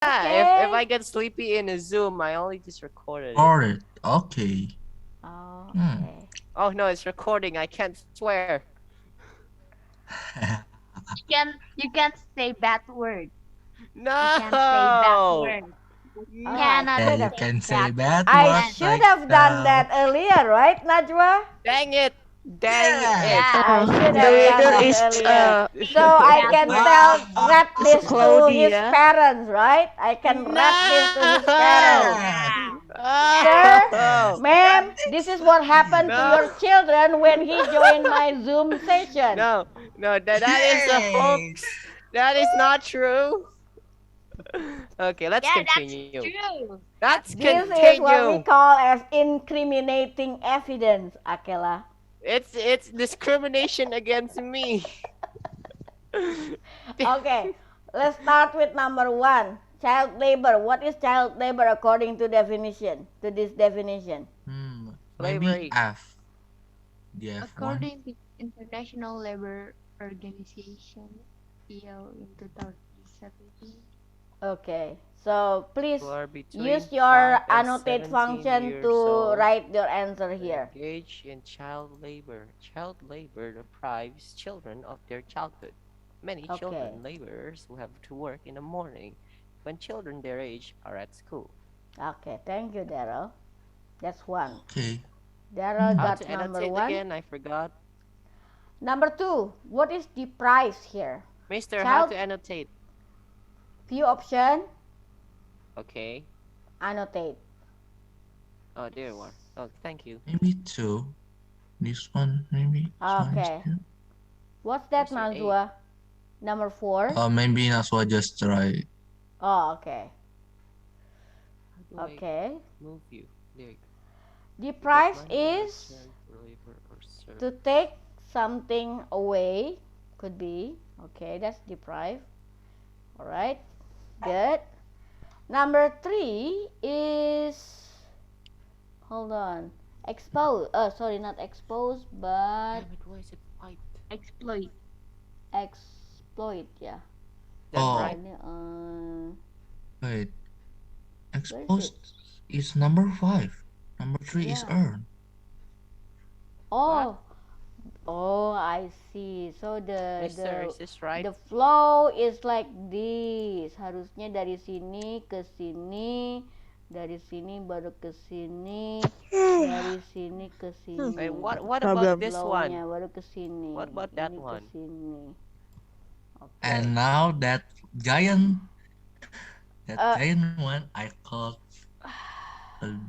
if Okay. I get sleepy in a Zoom, I only just recorded it. Or it. Okay. Oh, Hmm. okay. Oh no, it's recording. I can't swear. You can't say bad word. You can't say bad No, word. You Oh, I no. cannot Yeah, should you have. say can bad say bad I word. words should right have done that now. earlier, right, Najwa? Dang it! Dang it! Yes. I should Yeah. have You Yes. can done say it bad Dang word. it! earlier. So Say I bad can word. rap Ah, It's this to cloudy, his yeah. parents, right? I can rap this to his parents. No! yes. Yeah. Yeah. Sir, Oh Yes. ma'am, this is what happened Continue. to no! your children when he joined my Zoom session. No! No! That is a Yes. hoax. That is not true. Okay, let's Yeah, that's continue. true. Let's That's This true. is what we continue. call as incriminating evidence, Akela. It's discrimination against me. Okay, let's start with number one. Child labor. What is child labor according to definition? To this definition. Maybe Slavery. F. The F one. According to International Labor Organization, EO in 2017. Okay, so please People are between use your 5 and annotate 17 function years to old write your answer who here. engage in child labor. Child labor deprives children of their childhood. Many Okay, children laborers who have to work in the morning when children their age are at school. okay, thank you, Daryl. That's one. Okay. Daryl How Hmm. to got number annotate one. again? I forgot. Number two, what is the price here? Mister, how Child, to annotate? few option, Okay. annotate. Oh, there you are. Oh, thank you. Maybe two. This one, maybe. This one is Okay, two. what's that, Where's your A? Najwa? Number four. Maybe Naswa just try. Oh, okay. How do I Okay. move you? There you go. The To get price money in is return for labor or to service. take something away. Could be. Okay, that's deprive. Alright. Good. Number three is, hold on. Expose. Sorry, not expose, but Damn it, why is it white? Exploit. exploit. Yeah. That Oh, right? Ini, wait. where is it? Exposed is number five. Number three is Yeah. earn. What? Oh, oh, I see. So Mister, is this right? the flow is like this. Harusnya dari sini ke sini, dari sini baru ke sini, dari sini ke Wait, sini. what about Problem. this one? Flownya baru ke sini. What about that Ini ke one? sini. Oke. And now giant, that Uh, giant one I called.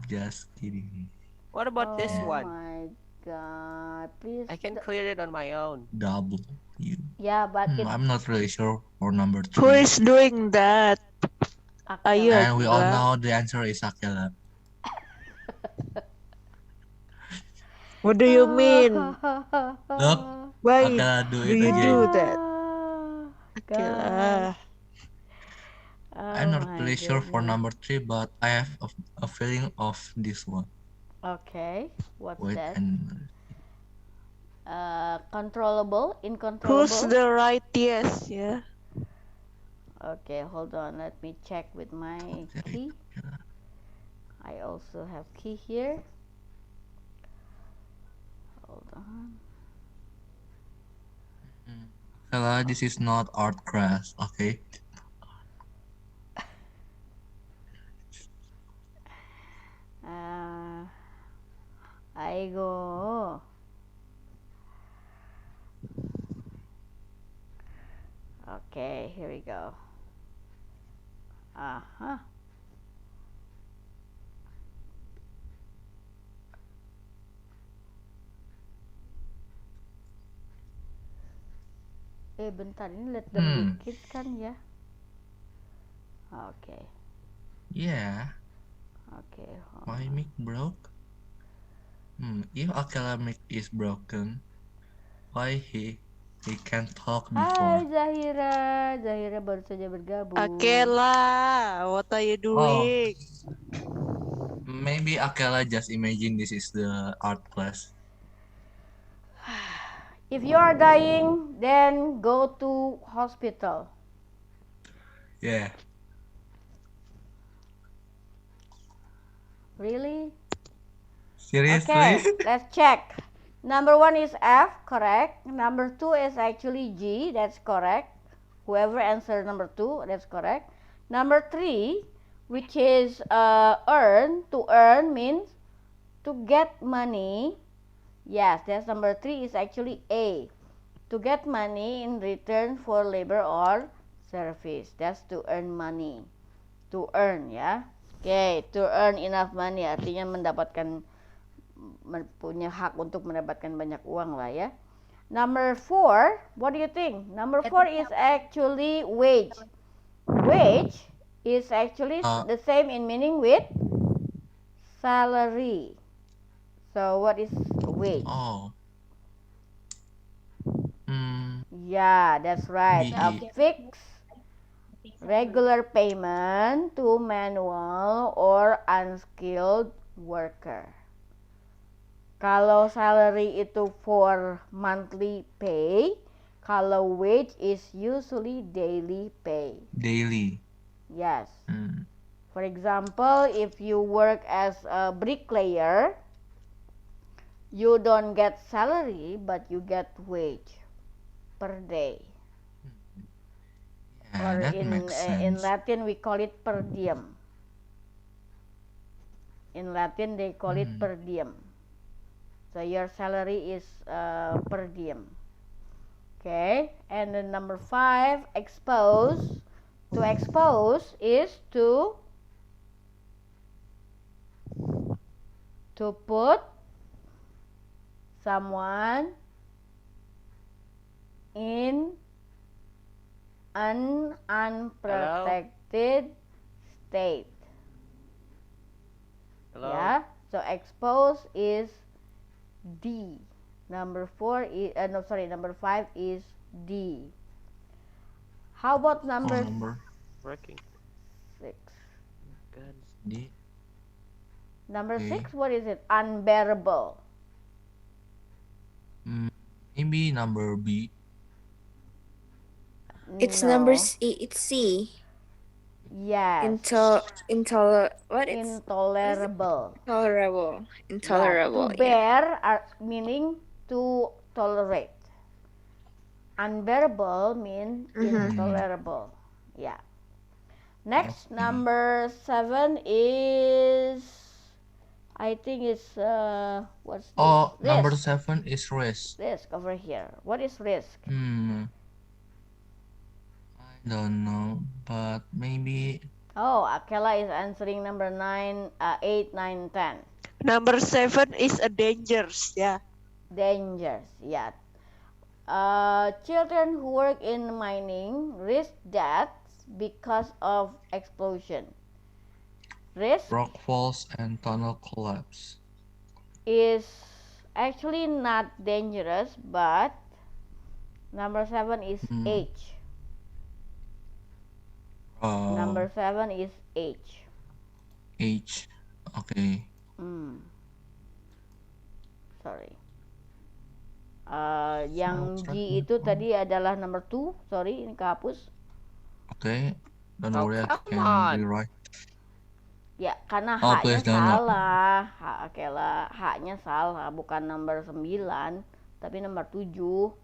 Just kidding. What about this oh Yeah, one? my God. Please. I can clear it on my own. double you. Yeah, but it's I'm not really sure for number Who three. is doing that? Are you, Akela. And we all Akila? know the answer is Akela. What do you mean? Look, Why Akela do do it you do again. that, Ah, gosh. Akila? I'm Oh not my really sure for goodness. number three, but I have a feeling of this one. Okay, what's Wait, that? and Controllable, Who's incontrollable. the right yes? Yeah. Okay, hold on. Let me check with my okay, key. Akela. I also have key here. Hold on. Akela, this is not art class, okay? Uh, I go. Okay, here we go. Uh-huh. Bentar, ini let them dikit kan ya? Oke. Yeah, Oke. my mic broke. If Akela mic is broken, why he can't talk Hai before? Zahira. Zahira baru saja bergabung. Akela, what are you Oh, doing? maybe Akela just imagine this is the art class. If you are dying, then go to hospital. Yeah. Really? Seriously? Okay, let's check. Number 1 is F, correct. Number 2 is actually G, that's correct. Whoever answered number 2, that's correct. Number 3, which is earn. To earn means to get money. Yes, that's number 3 is actually A. To get money in return for labor or service. That's to earn money. To earn ya. Oke, to earn enough money artinya mendapatkan punya hak untuk mendapatkan banyak uang lah ya. Number 4, what do you think? Number 4 is actually wage. Wage is actually the same in meaning with salary. So what is wage? Oh. Yeah, that's right. A BE. fixed regular payment to manual or unskilled worker. Kalau salary itu for monthly pay, kalau wage is usually daily pay. Daily. Yes. For example, if you work as a bricklayer, you don't get salary, but you get wage per day. Yeah, Or that makes sense. in Latin we call it per diem. In Latin they call it per diem. So your salary is per diem. Okay, and then number 5, expose. To expose is to put someone in an unprotected state. Hello? Yeah, so expose is D. Number 4 is number 5 is D. How about number Working. 6? Good. D. Number Okay. 6, what is it? Unbearable. Maybe number B. It's No. number C. It's C. Yes. Intolerable. Intolerable. Intolerable. To bear meaning to tolerate. Unbearable means intolerable. Yeah. Next, number 7 is, I think it's what's this? Oh, Risk. number 7 is risk. Risk over here. What is risk? I don't know, but maybe. Oh, a.k.a. is answering number 9, 8, 9, 10. Number 7 is a dangers, yeah. Dangers, yeah. Children who work in mining risk deaths because of explosion. Risk Rock falls and tunnel collapse. is actually not dangerous, but number 7 is H. Number 7 is H. H. Okay. Sorry. Yang G itu tadi adalah number 2. Sorry, ini kehapus. Okay. Don't Oh, worry, I come can on. rewrite. Ya, karena Oh, H-nya please don't. salah. H-nya salah, bukan nomor 9, tapi nomor 7.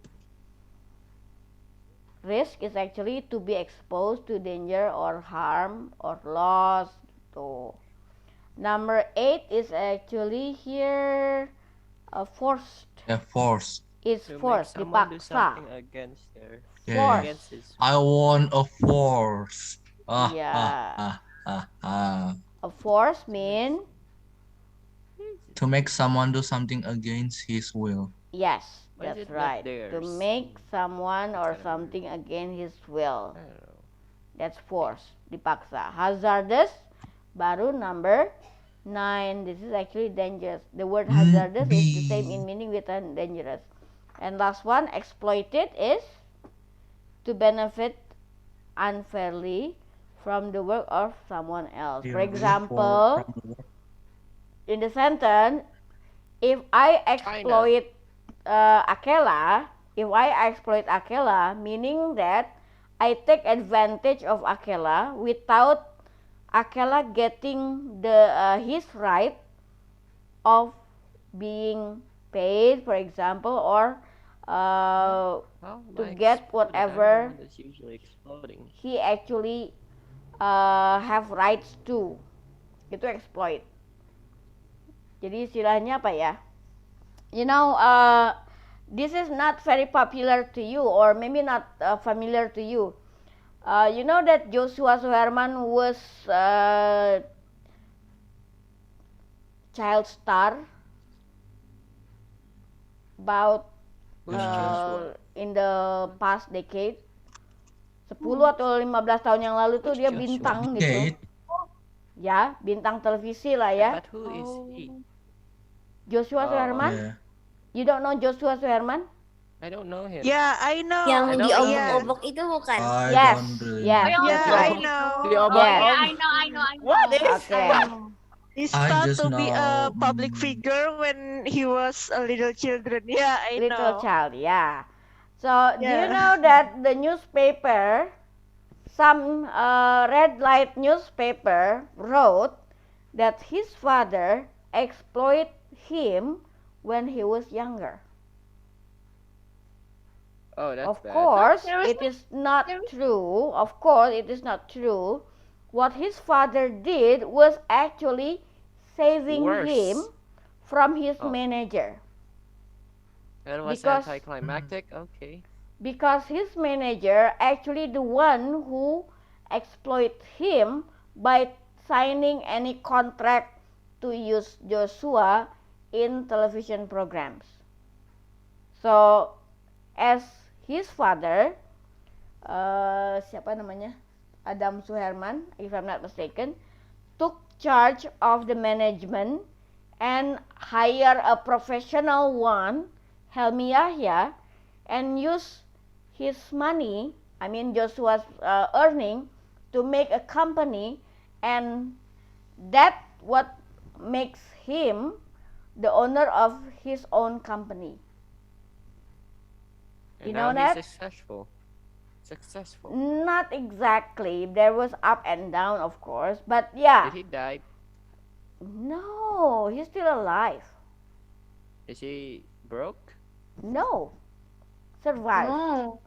Risk is actually to be exposed to danger or harm or loss. Gitu. Number 8 is actually here forced. Yeah, force. It's To make forced, someone do dipaksa. something against their Yeah. against his I want a force. Yeah. A force mean To make someone do something against his will. yes, Why is that's it not right. theirs? To make someone or something against his will. I don't know. That's force, dipaksa. Hazardous, baru number 9. This is actually dangerous. The word hazardous is the same in meaning with dangerous. And last one, exploited is to benefit unfairly from the work of someone else. For example, in the sentence, if I exploit a.k.a, meaning that I take advantage of a.k.a. without a.k.a. getting the his right of being paid, for example, or How am to I get exploited? I'm the whatever one that's usually exploding. he actually have rights to. Itu exploit. Jadi istilahnya apa ya? You know, this is not very popular to you, or maybe not familiar to you. You know that Joshua Suherman was child star about Who's Yeah. Joshua? in the past decade. 10 atau 15 tahun yang lalu tuh Who's dia Joshua? bintang gitu. Decade. Ya, bintang televisi lah Yeah, ya. but who is he? Joshua Oh, Suherman? Yeah. You don't know Joshua Suherman? I don't know him. Yeah, I know. Yang I don't know him. diobok-obok itu bukan? I Yes, don't really yes, know. that's Yeah, I right. know. Oh Yes. yeah, I know, I know, I know. What is? Okay. I know. He I start just to be a know. public figure when he was a little children. Yeah, I Little know. child, yeah. So, do you Yeah. know that the newspaper, some red light newspaper wrote that his father exploited him when he was younger? Oh, that's Of bad. course, Seriously? it is not Seriously? true. Of course, it is not true. What his father did was actually saving Worse. him from his Oh. manager. That was Because anticlimactic. Okay. because his manager actually the one who exploit him by signing any contract to use Joshua in television programs. So as his father, siapa namanya, Adam Suherman, if I'm not mistaken, took charge of the management and hire a professional one, Helmi Yahya, and use his money, I mean Joshua's earning, to make a company, and that what makes him the owner of his own company. And You now know he's that? Successful. Not exactly. There was up and down, of course, but yeah. Did he die? No, he's still alive. Is he broke? No, survived. No.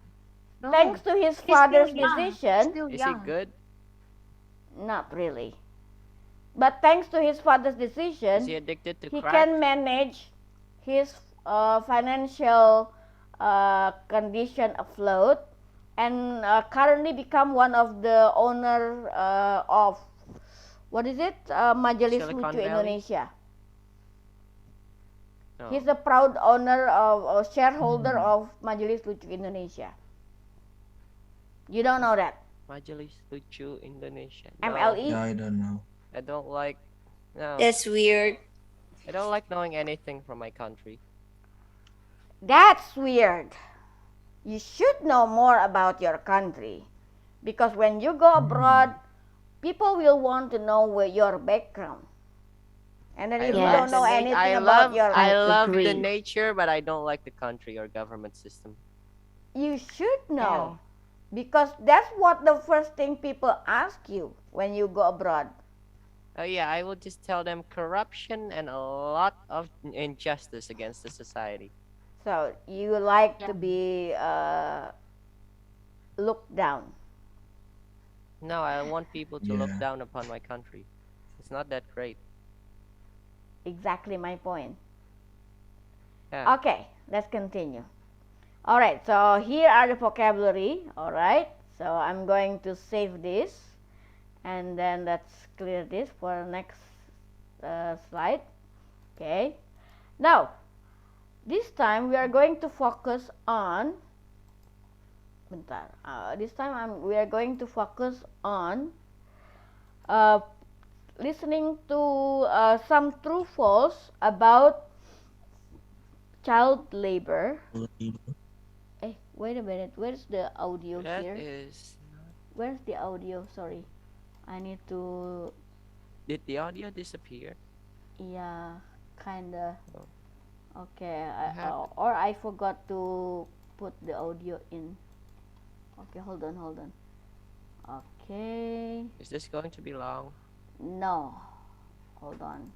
No. Thanks to his He's father's still young. decision, Still Is he young. good? not really. But thanks to his father's Is he decision, addicted to he crack? can manage his financial condition afloat, and currently become one of the owner of what is it? Majelis Silicon Lucu Valley? Indonesia. No. He's the proud owner of or shareholder of Majelis Lucu Indonesia. You don't know that? Majelis Lucu Indonesia. No. MLE? Yeah, I don't know. I don't like. No. That's weird. I don't like knowing anything from my country. That's weird. You should know more about your country, because when you go abroad, people will want to know where your background. And then if you don't know anything about your, I love the agree. nature, but I don't like the country or government system. you should know, because that's what the first thing people ask you when you go abroad. Oh yeah, I will just tell them corruption and a lot of injustice against the society. So you like Yeah. to be looked down. No, I want people to look Yeah. down upon my country. It's not that great. Exactly my point. Yeah. Okay, let's continue. All right, so here are the vocabulary. All right, so I'm going to save this, and then let's clear this for next slide. Okay, now this time we are going to focus on. Bentar. This time we are going to focus on listening to some true false about child labor. Wait a minute. Where's the audio That here? is. Where's the audio? Sorry, I need to. Did the audio disappear? Yeah, kinda. Oh. Okay, What happened? or I forgot to put the audio in. Okay, hold on. Okay. Is this going to be long? No. Hold on.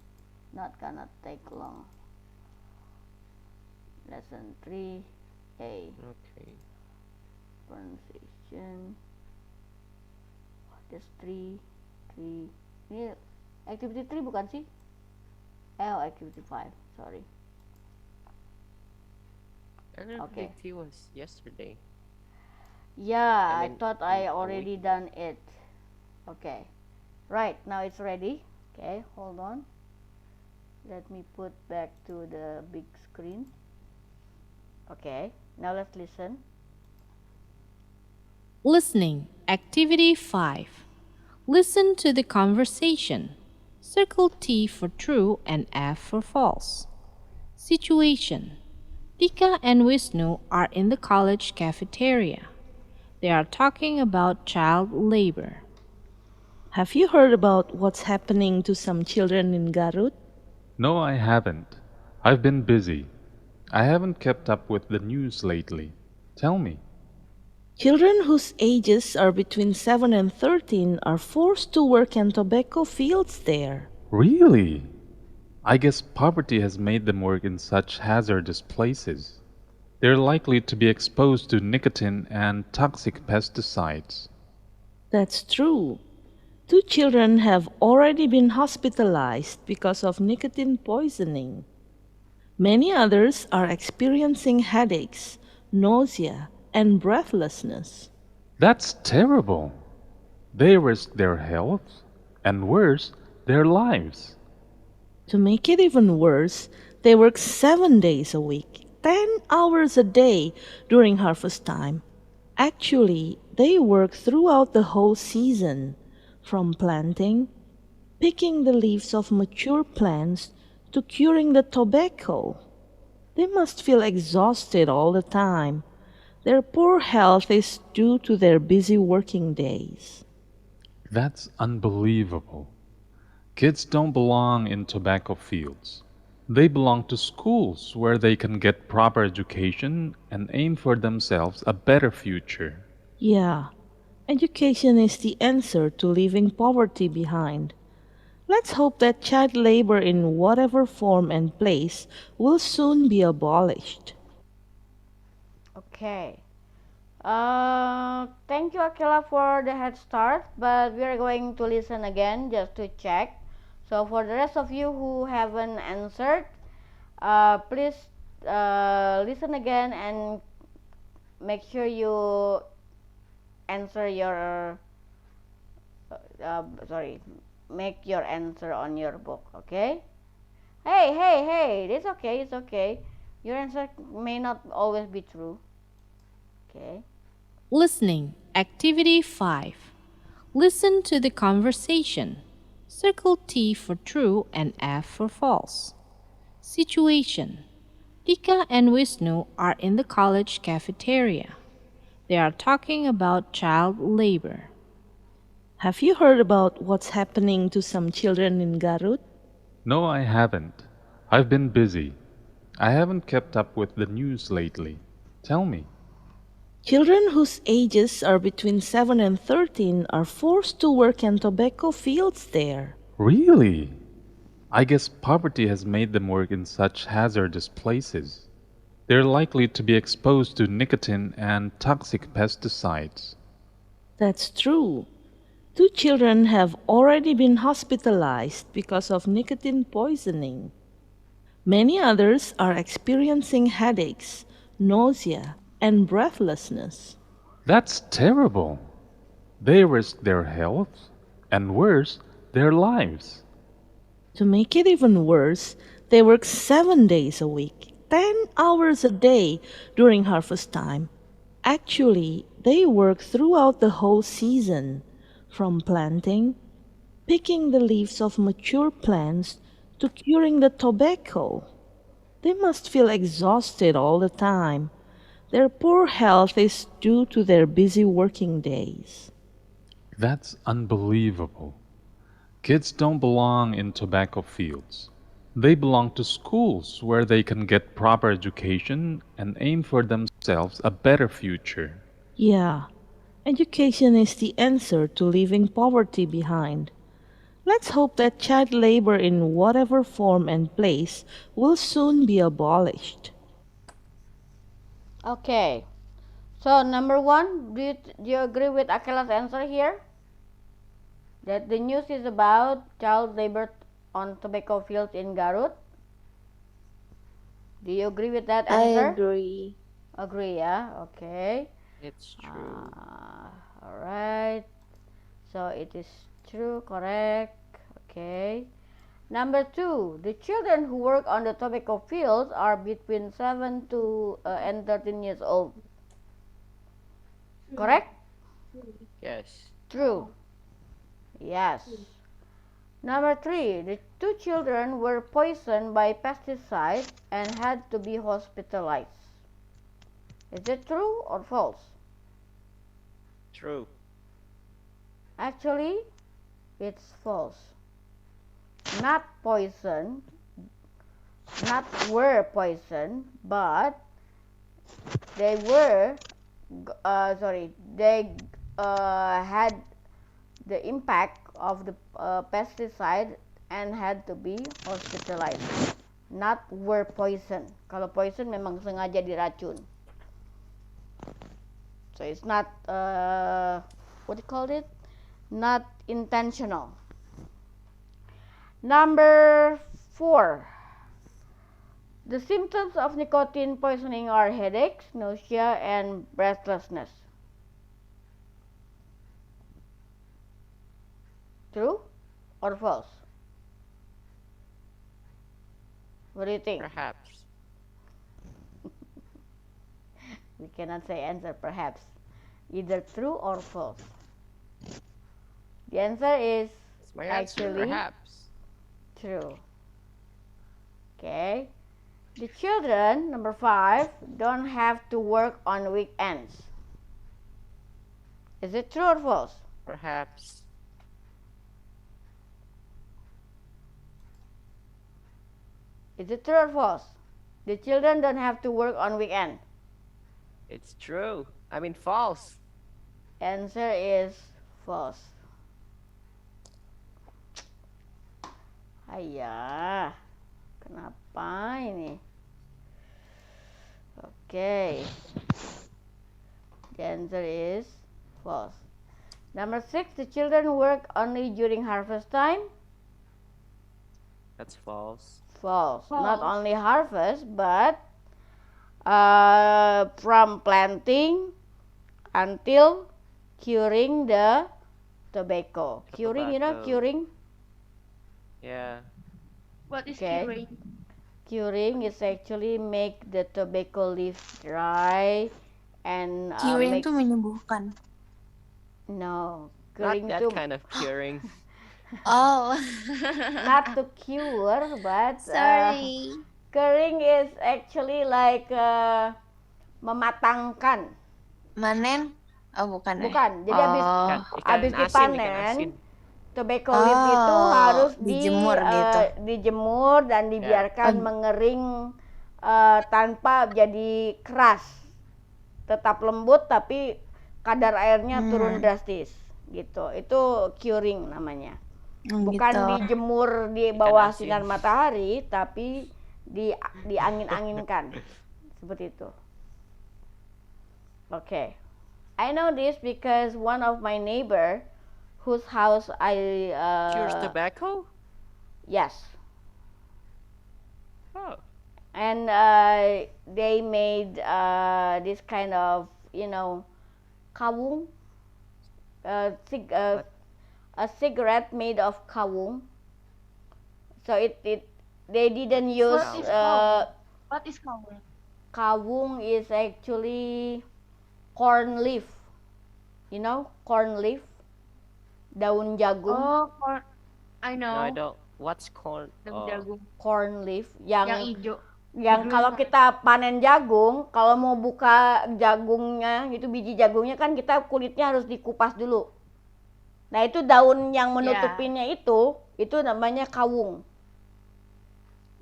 Not gonna take long. Lesson 3A. Okay. Pronunciation. There's 3. Ini activity 3 bukan sih? Oh, activity 5. Sorry. Okay. Activity was yesterday. Yeah, I I mean, thought I a already week. done it. Okay. Right, now it's ready. Okay, hold on. Let me put back to the big screen. Okay, now let's listen. Listening. Activity 5. Listen to the conversation. Circle T for true and F for false. Situation. Tika and Vishnu are in the college cafeteria. They are talking about child labor. Have you heard about what's happening to some children in Garut? No, I haven't. I've been busy. I haven't kept up with the news lately. Tell me. Children whose ages are between 7 and 13 are forced to work in tobacco fields there. Really? I guess poverty has made them work in such hazardous places. They're likely to be exposed to nicotine and toxic pesticides. That's true. 2 children have already been hospitalized because of nicotine poisoning. Many others are experiencing headaches, nausea, and breathlessness. That's terrible. They risk their health, and worse, their lives. To make it even worse, they work 7 days a week, 10 hours a day during harvest time. Actually, they work throughout the whole season, from planting, picking the leaves of mature plants, to curing the tobacco. They must feel exhausted all the time. Their poor health is due to their busy working days. That's unbelievable. Kids don't belong in tobacco fields. They belong to schools where they can get proper education and aim for themselves a better future. Yeah, education is the answer to leaving poverty behind. Let's hope that child labor in whatever form and place will soon be abolished. Okay. Thank you, Akila, for the head start, but we are going to listen again just to check. So, for the rest of you who haven't answered, please listen again and make sure you answer your sorry, make your answer on your book. Okay? Hey, it's okay, it's okay. Your answer may not always be true. Okay. Listening. Activity 5. Listen to the conversation. Circle T for true and F for false. Situation. Tika and Vishnu are in the college cafeteria. They are talking about child labor. Have you heard about what's happening to some children in Garut? No, I haven't. I've been busy. I haven't kept up with the news lately. Tell me. Children whose ages are between 7 and 13 are forced to work in tobacco fields there. Really? I guess poverty has made them work in such hazardous places. They're likely to be exposed to nicotine and toxic pesticides. That's true. 2 children have already been hospitalized because of nicotine poisoning. Many others are experiencing headaches, nausea, and breathlessness. That's terrible. They risk their health, and worse, their lives. To make it even worse, they work 7 days a week, 10 hours a day during harvest time. Actually, they work throughout the whole season, from planting, picking the leaves of mature plants, to curing the tobacco. They must feel exhausted all the time. Their poor health is due to their busy working days. That's unbelievable. Kids don't belong in tobacco fields. They belong to schools where they can get proper education and aim for themselves a better future. Yeah, Education is the answer to leaving poverty behind. Let's hope that child labor in whatever form and place will soon be abolished. Okay. So number 1, do you agree with Akela's answer here? That the news is about child labor on tobacco fields in Garut? Do you agree with that I answer? agree. Agree, yeah? Okay. It's true. Alright. So it is true, correct. Okay. Number 2, the children who work on the tobacco fields are between 7 to and 13 years old. Correct? Yes. True. Yes. Number 3, the 2 children were poisoned by pesticide and had to be hospitalized. Is it true or false? True. Actually, it's false. Not poison, not were poisoned, but they were, they had the impact of the pesticide and had to be hospitalized. Not were poison. Kalau poison memang sengaja diracun. So it's not what do you call it? Not intentional. Number 4. The symptoms of nicotine poisoning are headaches, nausea, and breathlessness. True or false? What do you think? Perhaps. We cannot say answer perhaps. Either true or false. The answer is It's my answer. actually Perhaps. true. Okay. The children, number 5, don't have to work on weekends. Is it true or false? Perhaps. Is it true or false? The children don't have to work on weekend. It's true. I mean false. Answer is false. Ayah, kenapa ini? Okay. The answer is false. Number 6, the children work only during harvest time. That's false. False. False. Not only harvest, but from planting until curing the tobacco. The Curing, you know, tobacco. curing? Yeah. What is Okay. curing? Curing is actually make the tobacco leaf dry and Curing make... tuh menyembuhkan. No, Not curing that to kind of curing. Oh. not to cure, but Sorry. curing is actually like mematangkan. Manen? Oh, bukan ya? Bukan. Jadi habis Oh. habis Ikan asin, ikan dipanen, asin. tobacco leaf itu Oh, harus dijemur gitu. dijemur dan dibiarkan Oh. mengering tanpa jadi keras. Tetap lembut tapi kadar airnya turun drastis gitu. Itu curing namanya. Bukan Gitu. dijemur di Ikan bawah asin. sinar matahari, tapi diangin-anginkan. Seperti itu. Okay. I know this because one of my neighbor whose house I Cures tobacco? yes, Oh. and they made this kind of, you know, kawung, What? a cigarette made of kawung. So they didn't use What is kawung? What is kawung? kawung is actually corn leaf. You know, corn leaf, daun jagung. Oh, I know. No, I don't. What's corn? Daun Oh. jagung. Corn leaf Yang hijau. yang kalau kita panen jagung, kalau mau buka jagungnya, itu biji jagungnya kan kita kulitnya harus dikupas dulu. Nah, itu daun yang menutupinnya itu namanya kawung.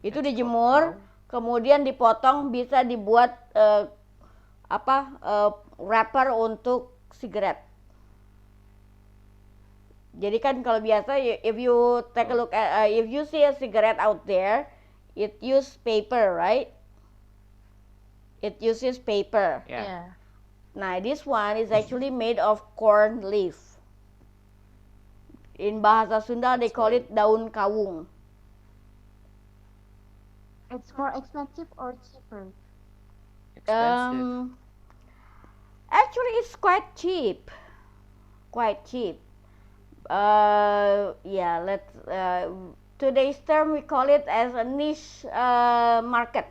Itu That's dijemur, called kemudian dipotong, bisa dibuat wrapper untuk sigaret. Jadi kan kalau biasa, if you take a look at, if you see a cigarette out there, it uses paper, right? It uses paper. Yeah. Nah, this one is actually made of corn leaf. In bahasa Sunda, they call it daun kawung. It's more expensive or cheaper? Expensive. Actually, it's quite cheap. Quite cheap. Yeah, let's. Today's term we call it as a niche market.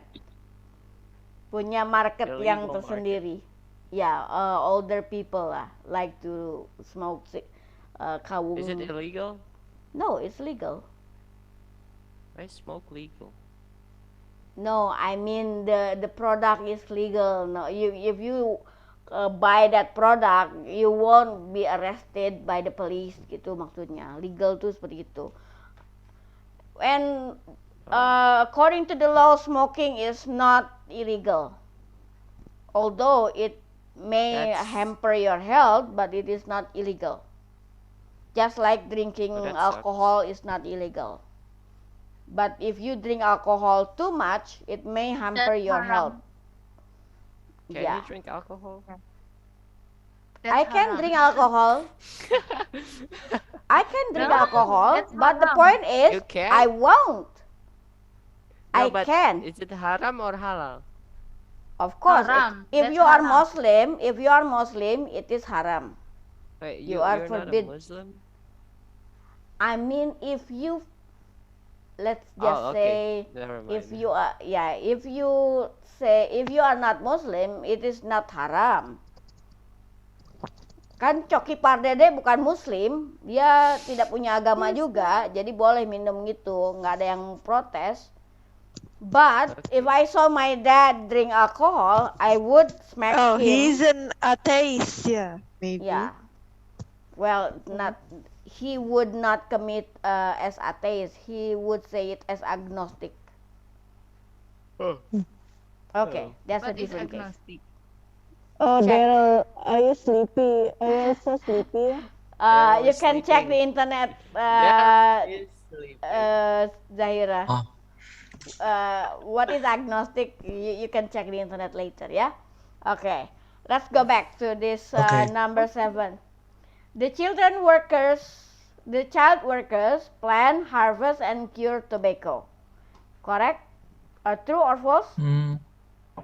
Punya market yang Illegal tersendiri. Yeah, older people lah like to smoke kawung. Is it illegal? No, it's legal. Why is smoke legal? No, I mean the product is legal. No, if you buy that product, you won't be arrested by the police gitu maksudnya. Legal tuh seperti itu. And according to the law, smoking is not illegal. Although it may hamper your health, but it is not illegal. Just like drinking alcohol is not illegal. But if you drink alcohol too much, it may hamper your health. Can you drink alcohol? I can drink alcohol. I can drink alcohol, but the point is, I won't. No, I can. Is it haram or halal? Of course, Haram. if you are Muslim, it is haram. Wait, you are you're forbidden. not a Muslim? I mean, if you, let's just say, if you are, if you say, if you are not Muslim, it is not haram. Kan Coki Pardede bukan Muslim, dia tidak punya agama juga, jadi boleh minum gitu, nggak ada yang protes. But if I saw my dad drink alcohol, I would smack him. Oh, he's an atheist, yeah, maybe. Yeah. Well, not. He would not commit as atheist. He would say it as agnostic. Okay, that's a different case. Oh, Daryl, are you sleepy? Are you so sleepy? You can check the internet, Zahira. What is agnostic? You can check the internet later, yeah? Okay, let's go back to this number 7. The child workers plan, harvest, and cure tobacco. Correct? True or false?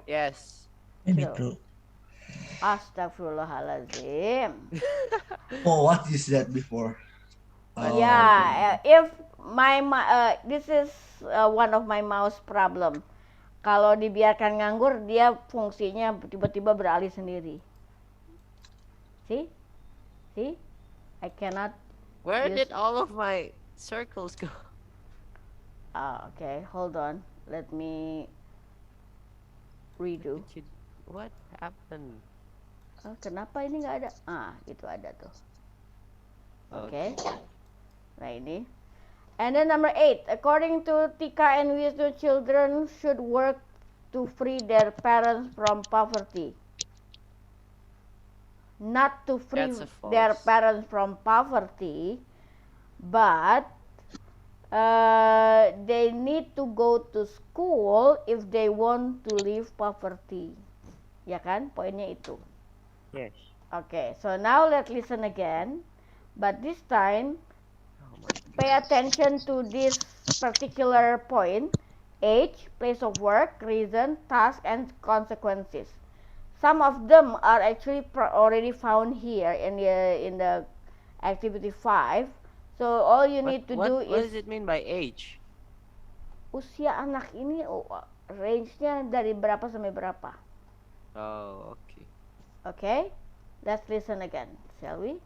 Yes. Maybe true. Astaghfirullahaladzim. Oh, what is that before? If this is one of my mouse problem. Kalau dibiarkan nganggur, dia fungsinya tiba-tiba beralih sendiri. See? I cannot. Where did all of my circles go? Okay, hold on. Let me redo. What happened? Kenapa ini nggak ada? Itu ada tuh. Okay. Nah ini. And then number 8. According to Tika and Wisnu, children should work to free their parents from poverty. Not to free their parents from poverty, but they need to go to school if they want to leave poverty. Ya kan? Poinnya itu. Yes. Okay, so now let's listen again. But this time, pay attention to this particular point: age, place of work, reason, task, and consequences. Some of them are actually already found here in the activity 5. So all you need to do is. What does it mean by age? Usia anak ini range-nya dari berapa sampai berapa? Oh, okay. Okay, let's listen again, shall we?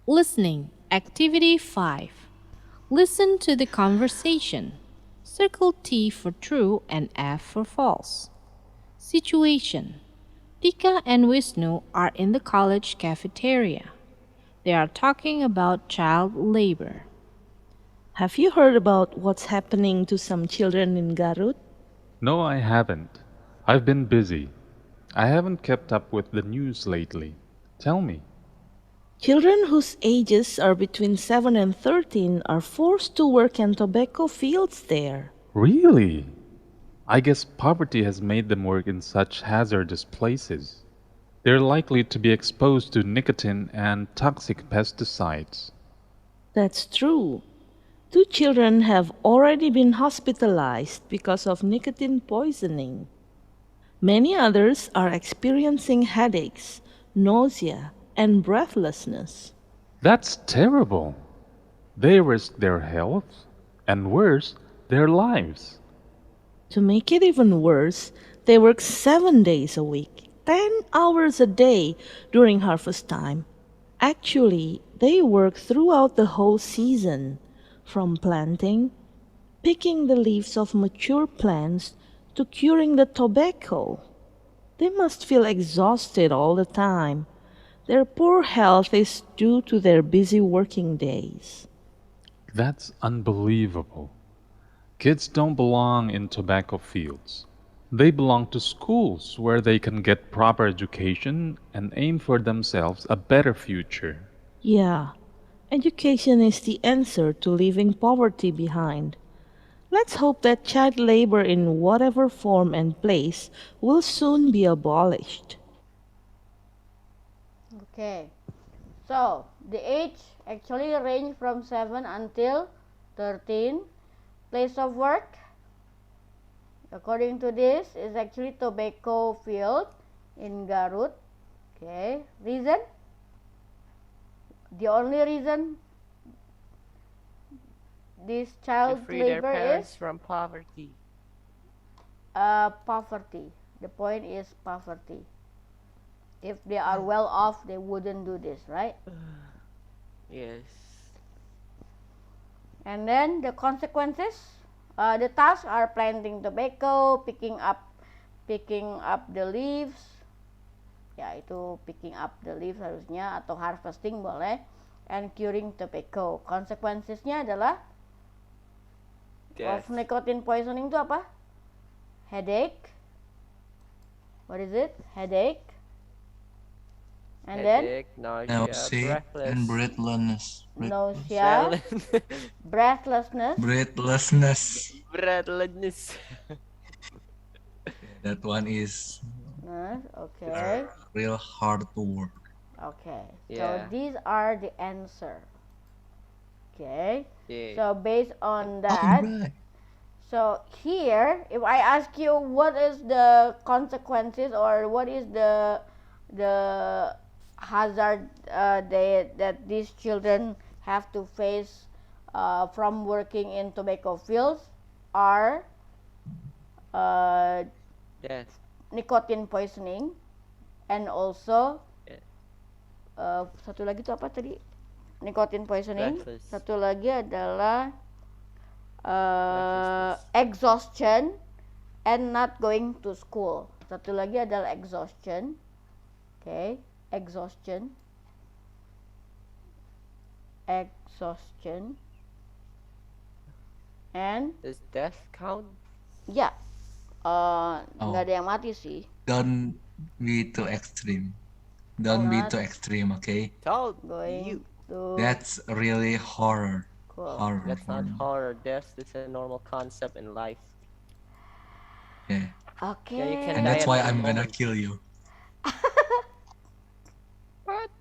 Listening, Activity 5. Listen to the conversation. Circle T for true and F for false. Situation. Tika and Wisnu are in the college cafeteria. They are talking about child labor. Have you heard about what's happening to some children in Garut? No, I haven't. I've been busy. I haven't kept up with the news lately. Tell me. Children whose ages are between 7 and 13 are forced to work in tobacco fields there. Really? I guess poverty has made them work in such hazardous places. They're likely to be exposed to nicotine and toxic pesticides. That's true. 2 children have already been hospitalized because of nicotine poisoning. Many others are experiencing headaches, nausea, and breathlessness. That's terrible. They risk their health, and worse, their lives. To make it even worse, they work 7 days a week, 10 hours a day during harvest time. Actually, they work throughout the whole season, from planting, picking the leaves of mature plants, to curing the tobacco. They must feel exhausted all the time. Their poor health is due to their busy working days. That's unbelievable. Kids don't belong in tobacco fields. They belong to schools where they can get proper education and aim for themselves a better future. Yeah, education is the answer to leaving poverty behind. Let's hope that child labor in whatever form and place will soon be abolished. Okay. So the age actually range from 7 until 13. Place of work, according to this, is actually tobacco field in Garut. Okay. Reason? The only reason this To child free their labor parents is from poverty. poverty. The point is poverty. If they are well off, they wouldn't do this, right? Yes. And then the consequences, the tasks are planting tobacco, picking up the leaves, ya itu picking up the leaves harusnya, atau harvesting boleh, and curing tobacco. Consequences-nya adalah of Death. nicotine poisoning itu apa? Headache. What is it? Headache. And then Headache, nausea, Nausea and breathless. nausea, breathlessness, Breathlessness. Breathlessness. That one is okay. real hard to work. Okay. Yeah. So these are the answer. Okay. Yeah. So based on that, Alright. so here, if I ask you what is the consequences or what is the hazard that these children have to face from working in tobacco fields are Death. nicotine poisoning and also Yeah. satu lagi itu apa tadi? Nicotine poisoning. Breathless. Satu lagi adalah Breathlessness. exhaustion and not going to school. Satu lagi adalah exhaustion. Okay, exhaustion. And Does death count? ya, nggak ada yang mati sih. Don't be too extreme. Don't be Alright. too extreme, okay? Told Going you. to That's really horror. cool. Horror That's for not me. horror. Death is a normal concept in life. Yeah. Okay. Yeah, you can And that's die why at any I'm gonna moment. kill you. What?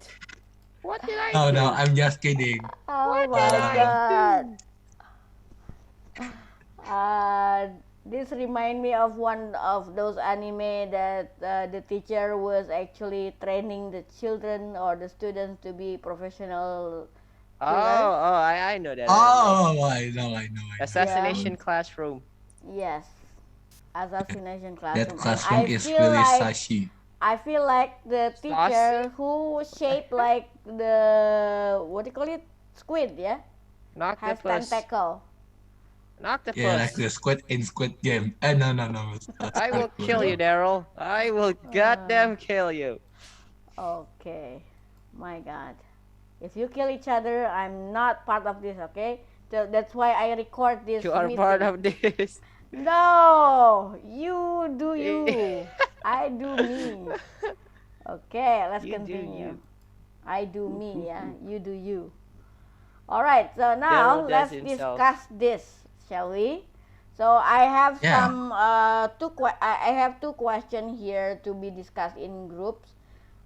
What did I No, do? no, I'm just kidding. Oh What my did I god. do? This remind me of one of those anime that the teacher was actually training the children or the students to be professional killers. I know that. Oh, I know. Assassination Classroom. Yes, assassination That classroom. And classroom I is feel really like sashi. I feel like the teacher who shaped like the what do you call it? Squid, yeah? An Has octopus. tentacle. An octopus. Yeah, like the squid in Squid Game. No. It's not I will Squidward. kill you, Daryl. I will goddamn kill you. Okay. My god. If you kill each other, I'm not part of this, okay? So that's why I record this You are meeting. part of this. No, you do you. I do me. Okay, let's You do continue. you. I do me, yeah. You do you. All right, so now Daryl does let's himself. discuss this, shall we? So I have Yeah. some I have two questions here to be discussed in groups.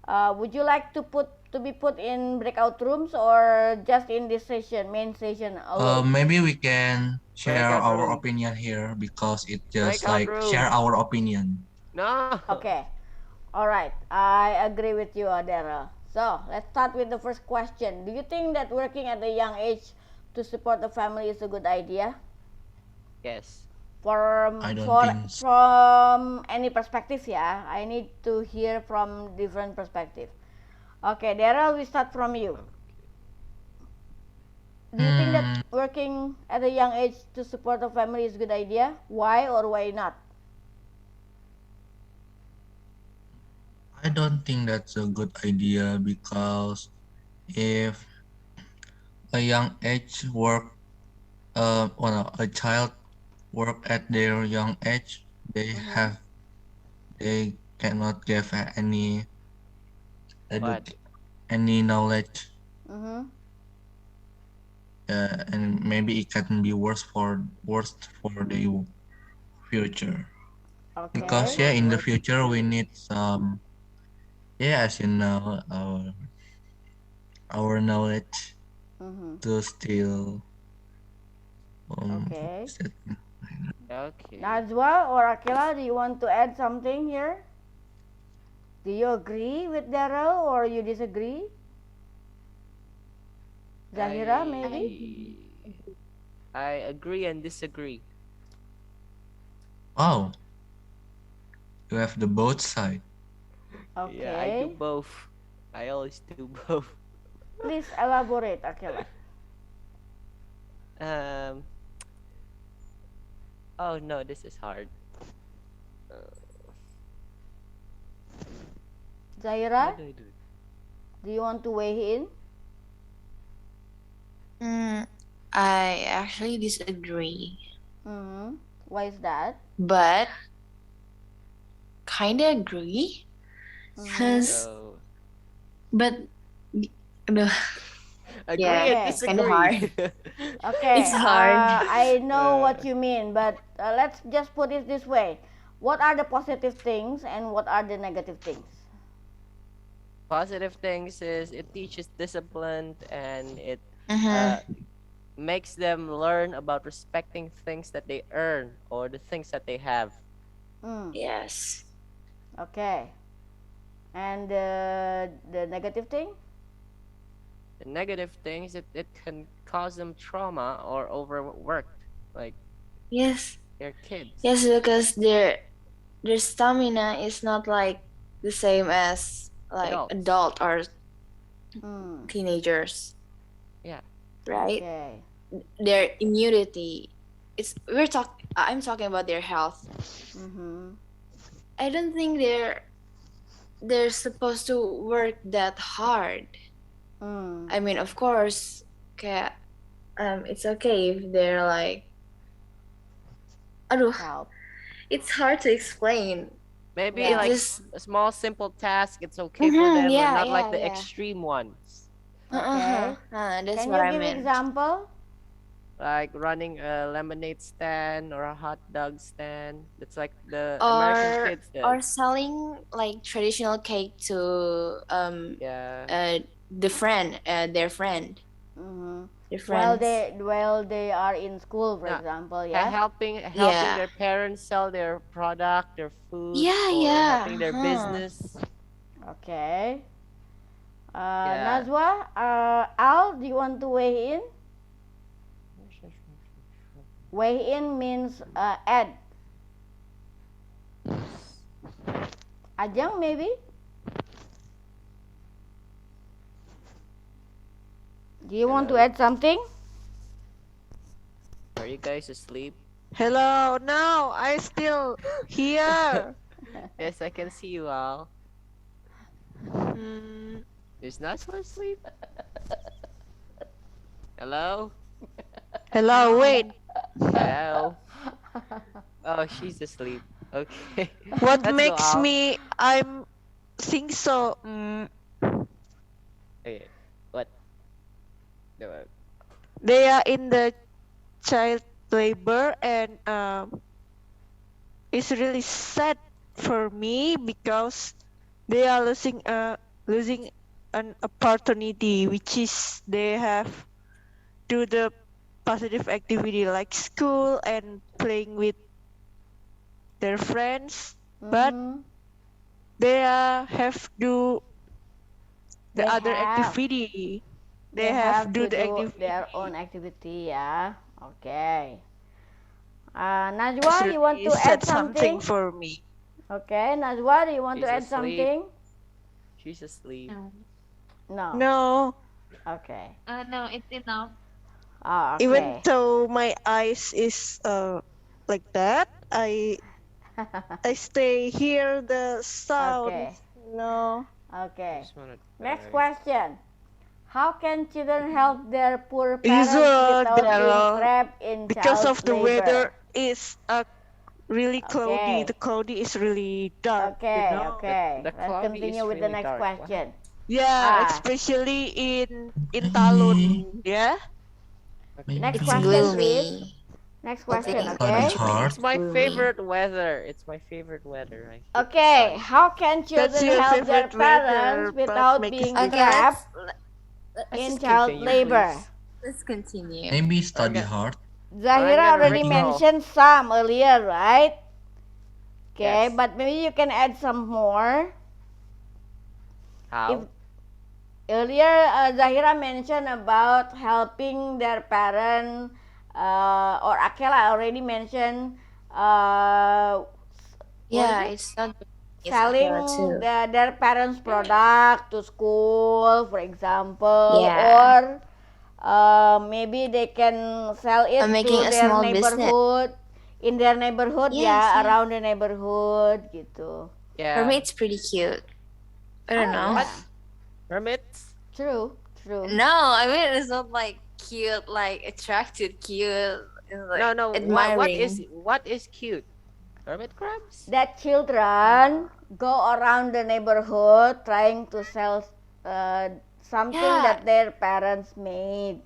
Would you like to be put in breakout rooms or just in this session, main session alone? Maybe we can share Breakout our room. opinion here because it just Breakout like share room. our opinion. No. Okay. All right. I agree with you, Daryl. So let's start with the first question. Do you think that working at a young age to support the family is a good idea? Yes. I From don't for think so. from any perspective, yeah. I need to hear from different perspective. Okay, Daryl, we start from you. Do you think that Hmm, working at a young age to support the family is a good idea? Why or why not? I don't think that's a good idea because if a young age work, a child work at their young age, Mm-hmm. they cannot give What? any knowledge, Mm-hmm. and maybe it can be worse for the future. Because Okay. yeah, For in the what future we future? need some, yeah, as you know, our knowledge Mm-hmm. to still Okay. set- Okay. Najwa or Akila, do you want to add something here? Do you agree with Daryl or you disagree? Zahira, maybe? I I agree and disagree. wow, you have the both side. Yeah, I do Okay. both. I always do both. Please elaborate, Akila. Um. Oh no, this is hard. Uh, how Zahira, do I do it? do you want to weigh in? I actually disagree, Mm-hmm. Why is that? but kind of agree. Mm-hmm. Cause, So but no, agree yeah, and Okay. it's kind of disagree. hard. Okay. It's hard. I know uh, what you mean, but let's just put it this way. What are the positive things and what are the negative things? Positive things is it teaches discipline and it Mm-hmm. uh makes them learn about respecting things that they earn or the things that they have. Mm. Yes. Okay. And the negative thing? The negative things it can cause them trauma or overworked, like Yes. their kids. Yes, because their stamina is not like the same as like Adults. adult or Mm. teenagers, Yeah. right? Okay. Their immunity, I'm talking about their health. Mm-hmm. I don't think they're supposed to work that hard. Mm. I mean, of course, okay, it's okay if they're like, aduh, Help. it's hard to explain. Maybe It Yeah. like just, a small simple task it's okay for them, but yeah, not like yeah, the yeah. extreme ones. Uh-huh. Okay. That's Can what you I give meant. example? Like running a lemonade stand or a hot dog stand. That's like the American Or kids or does. selling like traditional cake to Yeah. uh their friend, Mm-hmm. their friends. While they are in school, for No, example, yeah. helping Yeah. their parents sell their product, their food, Yeah, or yeah. helping their Huh. business. Okay. Yeah. Nazwa, Al, do you want to weigh in? Weigh in means add. Ajang, maybe? Do you want to Hello. add something? Are you guys asleep? Hello. No, I still here. Yes, I can see you all. Hmm. Is Nasma asleep? Hello? Hello. Wait. Hello? Oh, she's asleep. Okay. What Let's go makes out. me I'm think so Okay. What? No, they are in the child labor and it's really sad for me because they are losing an opportunity which is they have do the positive activity like school and playing with their friends, but Mm-hmm. they have do the They other have activity. They they have have do to the do their own activity. activity, yeah. Okay. It's Najwa, you want really to add said something something? for me. Okay, Najwa, do you want to she's add asleep. something? She's asleep. No. No. No, Okay. No, it's enough. Oh, even okay. though my eyes is like that, I stay hear the Okay. sounds. No, I Okay. just wanna Next try. question. How can children help their poor parents usual without being there trapped in because child of the weather labor? is really cloudy. The Okay. cloudy is really dark. Okay, The okay. the Let's cloudy continue is with the really next dark. What? question. Yeah, Ah, especially in Maybe, Talun. Yeah. Okay. next It's question, maybe please. gloomy. Next I question, think study okay? actually hard. it's It's my gloomy. favorite weather. It's my favorite weather. I hate the Okay, sun. how can That's children your help their favorite parents weather, but without makes being me. Okay, trapped Let's in just child continue, labor? please. let's continue. Maybe Or I'm study gonna, hard. or I'm Zahira gonna already Maybe, recall. mentioned some earlier, right? Okay, Yes. but maybe you can add some more. If How? earlier Zahira mentioned about helping their parent, or Akela already mentioned, what is Yeah, it? it's not it's Akira Selling too. their parents' product to school, for example, Yeah. or maybe they can sell I'm it making to a their small business. neighborhood, in their neighborhood, Yes, ya, yes. around the neighborhood gitu. For me Yeah. it's pretty cute. I don't Oh know. What? yeah, Hermits? true, true. No, I mean it's not like cute, like attracted cute. It's like No, no. admiring. What is cute? Hermit crabs? That children go around the neighborhood trying to sell uh, something Yeah, that their parents made,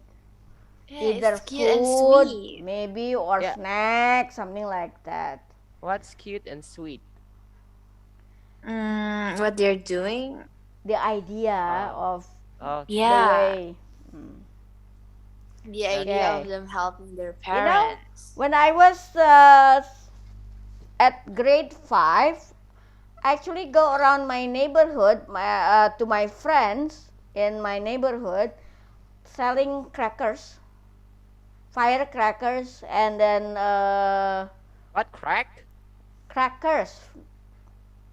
yeah, either it's cute and food sweet. maybe or Yeah. snack, something like that. What's cute and sweet? What they're doing? The idea Oh. of the Okay. Yeah, way. the That's idea of Okay. them helping their You know, parents. when I was at grade 5, I actually go around my neighborhood, to my friends in my neighborhood, selling crackers, firecrackers, and then what crack? crackers,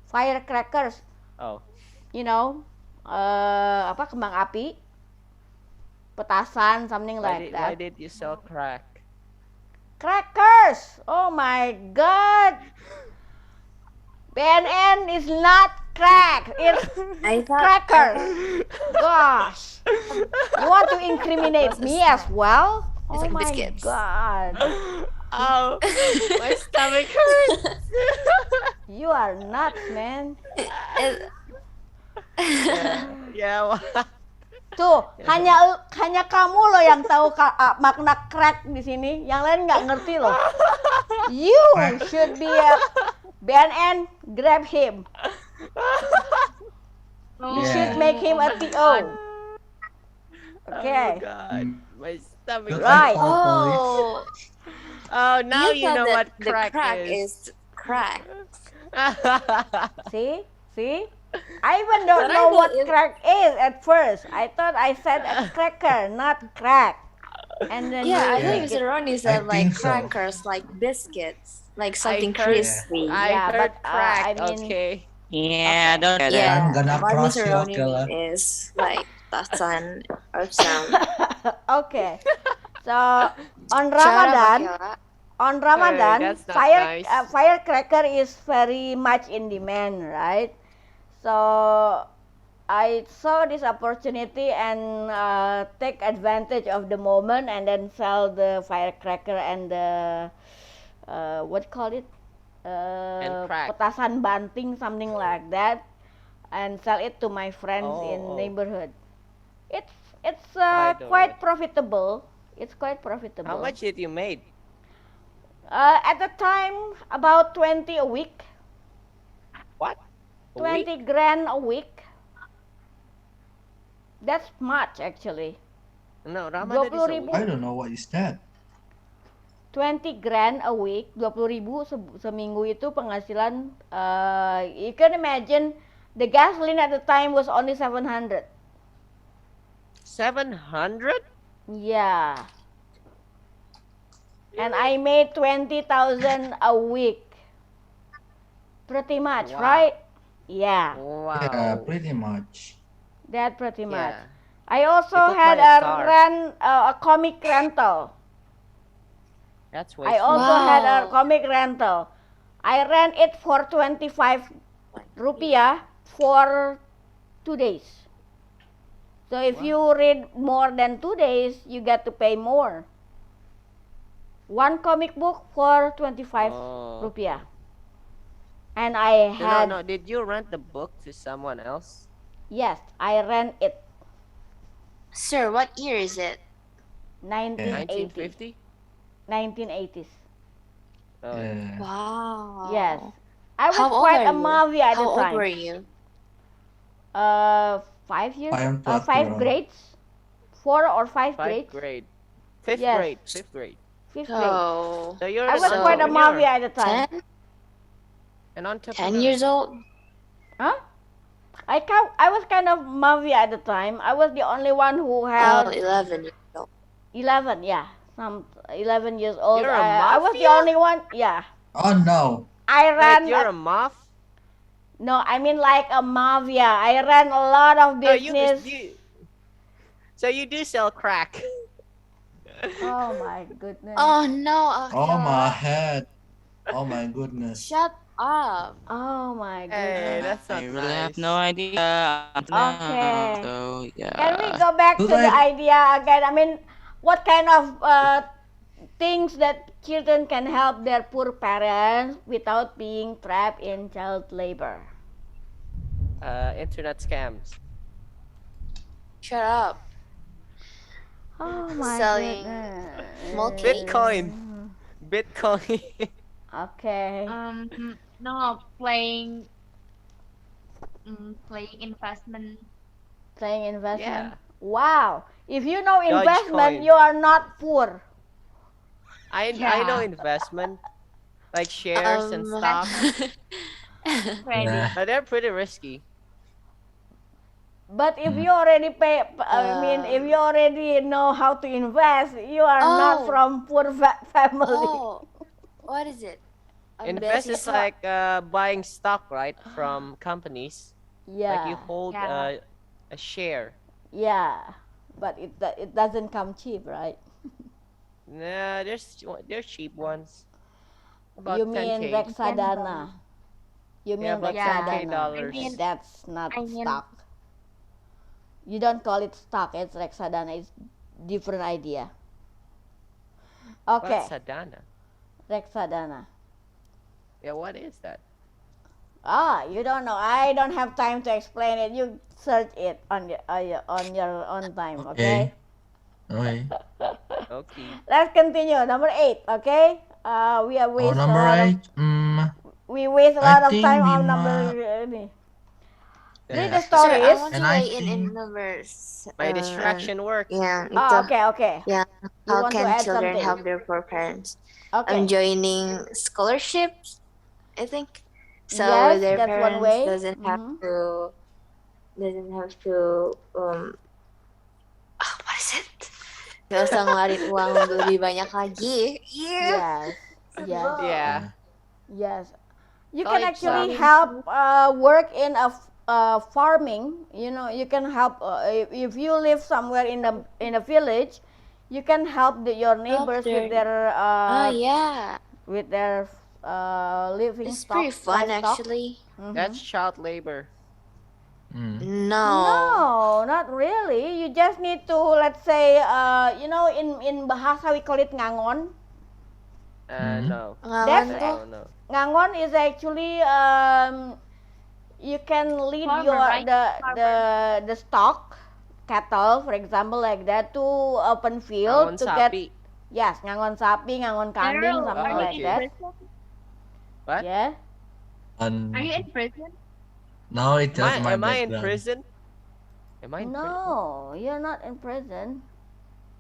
firecrackers. Oh. You know, apa, kembang api, petasan, something like Why that. did you sell crack? Crackers! Oh my god! BNN is not crack, it's I crackers. thought Gosh, you want to it incriminate was a me as snack. well? It's Oh like my biscuits. god, Oh, my stomach hurts. you are nuts, man. It- Yeah, yeah. Tuh, hanya kamu loh yang tahu makna crack di sini, yang lain nggak ngerti loh. You should be a BNN, grab him. You should make him a TO. Oh Okay. God, my stomach you can Right. hurts. call police. oh, Oh, now you you thought know that what the crack crack is. is crack. See? I even don't But I know thought what it. crack is at first. I thought I said a cracker, not crack. And then Yeah, I you thought Yeah, make Mr. it. Ronnie I said like think so. crackers, like biscuits, like I something heard, Yeah. crispy. I Yeah, heard but crack. I mean, Okay. Yeah, okay. don't get it. Yeah, I'm gonna what crush Mr. you, Ronnie Akela. mean is like tasan or some. Okay. So on Shut up, Ramadan, Akela. That's not nice. firecracker is very much in demand, right? So I saw this opportunity and take advantage of the moment and then sell the firecracker and the what call it? And crack. Petasan banting, something like that, and sell it to my friends Oh, in oh. neighborhood. It's I know quite it. profitable. It's quite How profitable. much did you made? At the time, about 20 a week, What? A 20 week? grand a week. That's much actually. No, Ramadan is 20 a I week. ribu, don't know what is that. 20 grand a week, 20 ribu seminggu itu penghasilan. You can imagine the gasoline at the time was only 700. 700? Yeah. And I made 20,000 a week. Pretty much, Wow. right? Yeah, Yeah, Wow. pretty much. that pretty much. Yeah. I also You could had buy a car. a comic rental. That's way I also cheaper. had a Wow. comic rental. I rent it for 25 rupiah for 2 days. So if What? you read more than 2 days, you get to pay more. One comic book for 25 Oh, rupiah. okay. And I So no, had, no. Did you rent the book to someone else? yes, I rent it Sir, what year is it? Yeah, 1980. 1950? 1980s. Oh, yeah. yeah. Yes. Wow. I was How old quite are a you? mavia at the How old time. were you? 5 years, I am 5 12-year-old. grades, 4 or 5 Fifth grades. grade. Fifth Yes, grade. Fifth grade. 5th grade. So, So you're I an was quite a so entrepreneur. mavia at the time. 10, An 10 entrepreneur. years old? Huh? I was kind of mavia at the time. I was the only one who Oh, had 11 years old. 11, yeah, some 11 years old. You're a I was the mafia? only one, yeah. Oh no. I Wait, ran you're a, a moth? no, I mean like a mafia. I ran a lot of Oh, you business. so you do sell crack. Oh my goodness. Oh no, Oh my Akira. head. Oh my goodness. Shut up. Oh my Hey, goodness. that's I not really have no nice. idea until now. Okay. So Can we yeah. go back Should to the I? idea again? I mean, what kind of things that children can help their poor parents without being trapped in child labor? Internet scams. Shut up. Oh my Selling milk cake. Bitcoin. goodness. Bitcoin. Okay. No, playing playing investment. Playing investment. Yeah. Wow. If you know investment, Dogecoin. you are not poor. I know Yeah. investment, like shares and Um, stocks, Credit. Yeah. but they're pretty risky. But if Mm. you already if you already know how to invest, you are not oh, from poor family. oh, what is it? A Invest is beasiswa. like buying stock, right, from companies. Like you Yeah, hold Yeah. a share. yeah. But it doesn't come cheap, right? Nah, there's cheap ones. You About mean 10K. Reksadana? You Yeah, mean about 10K Yeah. Reksadana? I dollars. mean, That's not I mean, stock. You don't call it stock. It's Reksadana. It's different idea. Okay, What's Sadana? Reksadana. Yeah, what is that? You don't know. I don't have time to explain it. You search it on your own time. Okay. Okay. Okay. Let's continue. Number 8. Okay. We have Oh, waste a number lot of 8. we waste a I lot of think time we on number. Read Yeah. the Sir, I stories. want And to I weigh in think numbers. My distraction worked. Yeah, Oh, ito. okay. Yeah, You how want to can add children something? help their poor parents? Okay. I'm joining scholarships, I think. So Yes, their that's one parents way. doesn't have to what is it? Gak usah ngeluarin uang lebih banyak lagi. Yes. Yes. Yeah. Yes. You Call can it actually sucks. help work in farming. You know, you can help if you live somewhere in a village. You can help your neighbors with their Yeah. living It's stock, pretty fun livestock. actually. That's child labor. No. No, not really. You just need to, let's say, in bahasa we call it ngangon. Hmm? No. That's Ngangon tuh No. ngangon is actually you can lead Farmer, your right? Farmer. the stock cattle, for example, like that, to open field Ngangon to get, sapi. yes, ngangon sapi, ngangon kambing, Daryl, something are you like in Okay. that. prison? What? Yeah. Are you And in prison? now it's just my Am I in background. prison? Am I in prison? No, you're not in prison.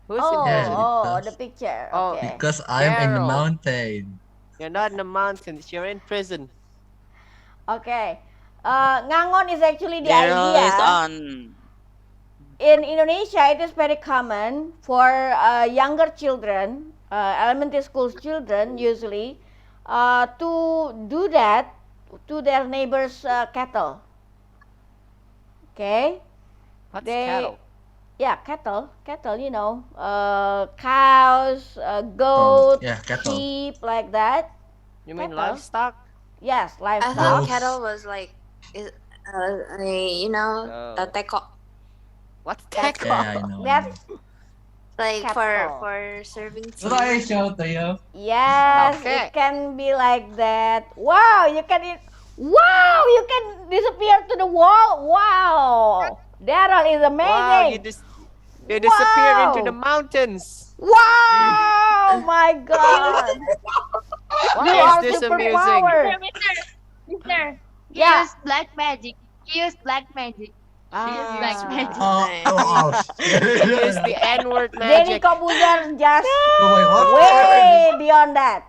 Who's in Yeah, prison? The because picture. Oh, Okay. because I'm in the Daryl. mountain. You're not in the mountains. You're in prison. Okay. Ngangon is actually the Daryl is idea. on. In Indonesia, it is very common for younger children, elementary school children usually, to do that to their neighbors' cattle. Okay, What's they, cattle? yeah, cattle, cows, Oh, goat, yeah, cattle. sheep, like that. You mean Cattle, livestock? yes, I thought livestock. cattle Those. was like you know the Oh. teko. What's That's Yeah, I teko? know, I that's know. Like cattle. for serving Should I tea. show to you? Yes, it Okay. can be like that. Wow, you can wow, you can disappear to the wall. Wow. Daryl is Wow, amazing. you disappeared into the Wow. mountains. Wow, my He used, god. Why You is are this amusing? superpower. Mister. He Yeah. used black magic. He used black magic. He used black magic. Oh, oh, ouch. He used the N-word Deddy magic. Kobuzer just Oh, wait, what? way beyond that.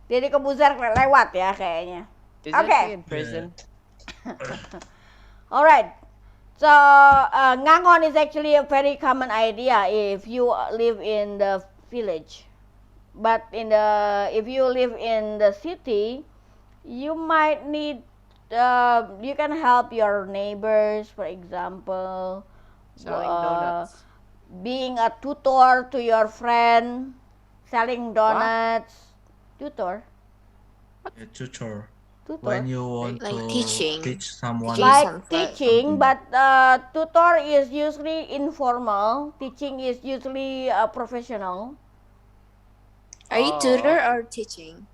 Deddy Kobuzer lewat ya kayaknya. Isn't he Okay. in prison? All right. So ngangon is actually a very common idea if you live in the village. But if you live in the city, you might need you can help your neighbors, for example, Selling donuts. being a tutor to your friend, selling What? donuts. Tutor, A tutor. tutor. When you want Like to teaching. teach someone Teaching Like something. teaching, something. but tutor is usually informal. Teaching is usually professional. Are you Oh, tutor okay. or teaching?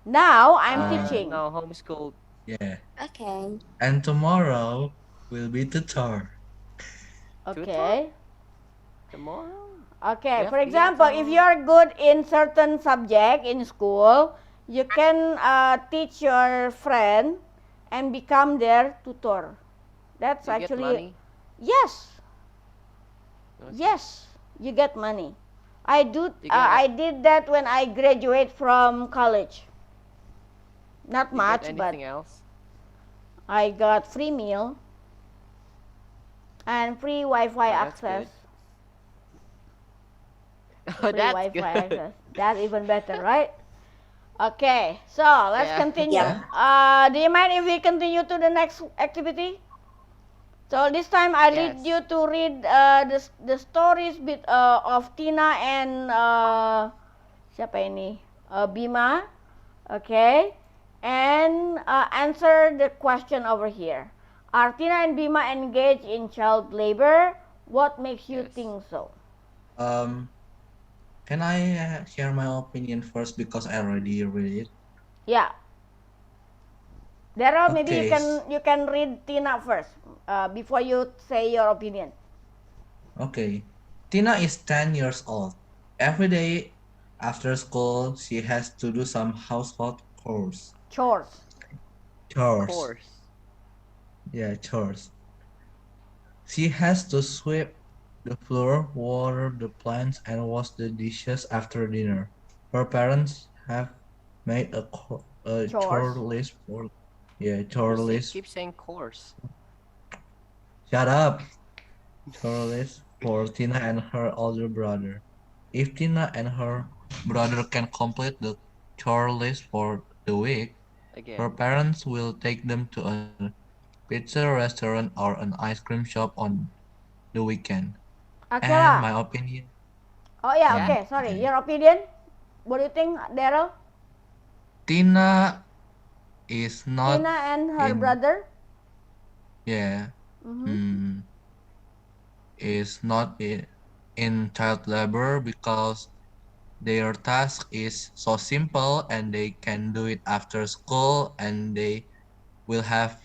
Now I'm teaching. No, homeschooled. Yeah. Okay. And tomorrow will be tutor. Tutor? Okay. Tomorrow? Okay. For FB example, if you are good in certain subject in school, you can teach your friend and become their tutor. That's You get actually, money? yes. Okay. Yes, you get money. I do. You get I did that when I graduate from college. Not You get much, but anything else? I got free meal and free Wi-Fi Oh, that's access. good. Oh, Free that's Wi-Fi good. access. That's even better, right? Okay, so let's Yeah. continue. Yep. Do you mind if we continue to the next activity? So this time I lead you Yes. to read the stories of Tina and siapa ini? Bima. Okay, and answer the question over here. Are Tina and Bima engaged in child labor? What makes you Yes. think so? Um, can I share my opinion first because I already read it? Yeah. Daryl, maybe Okay. you can read Tina first before you say your opinion. Okay. Tina is 10 years old. Every day after school, she has to do some household chores. Chores. Of Chores. course. Yeah, chores. She has to sweep the floor, water the plants, and wash the dishes after dinner. Her parents have made a chore Chores. list for You chore see, list. keep saying course. Shut up. Chore list for Tina and her older brother. If Tina and her brother can complete the chore list for the week, her Again. parents will take them to a pizza restaurant or an ice cream shop on the weekend. And Akela. my opinion, Oh yeah, Yeah. okay. Sorry. okay. Your opinion? What do you think, Daryl? Tina is Tina not and her in brother? yeah Mm-hmm. hmm, is not in child labor because their task is so simple and they can do it after school and they will have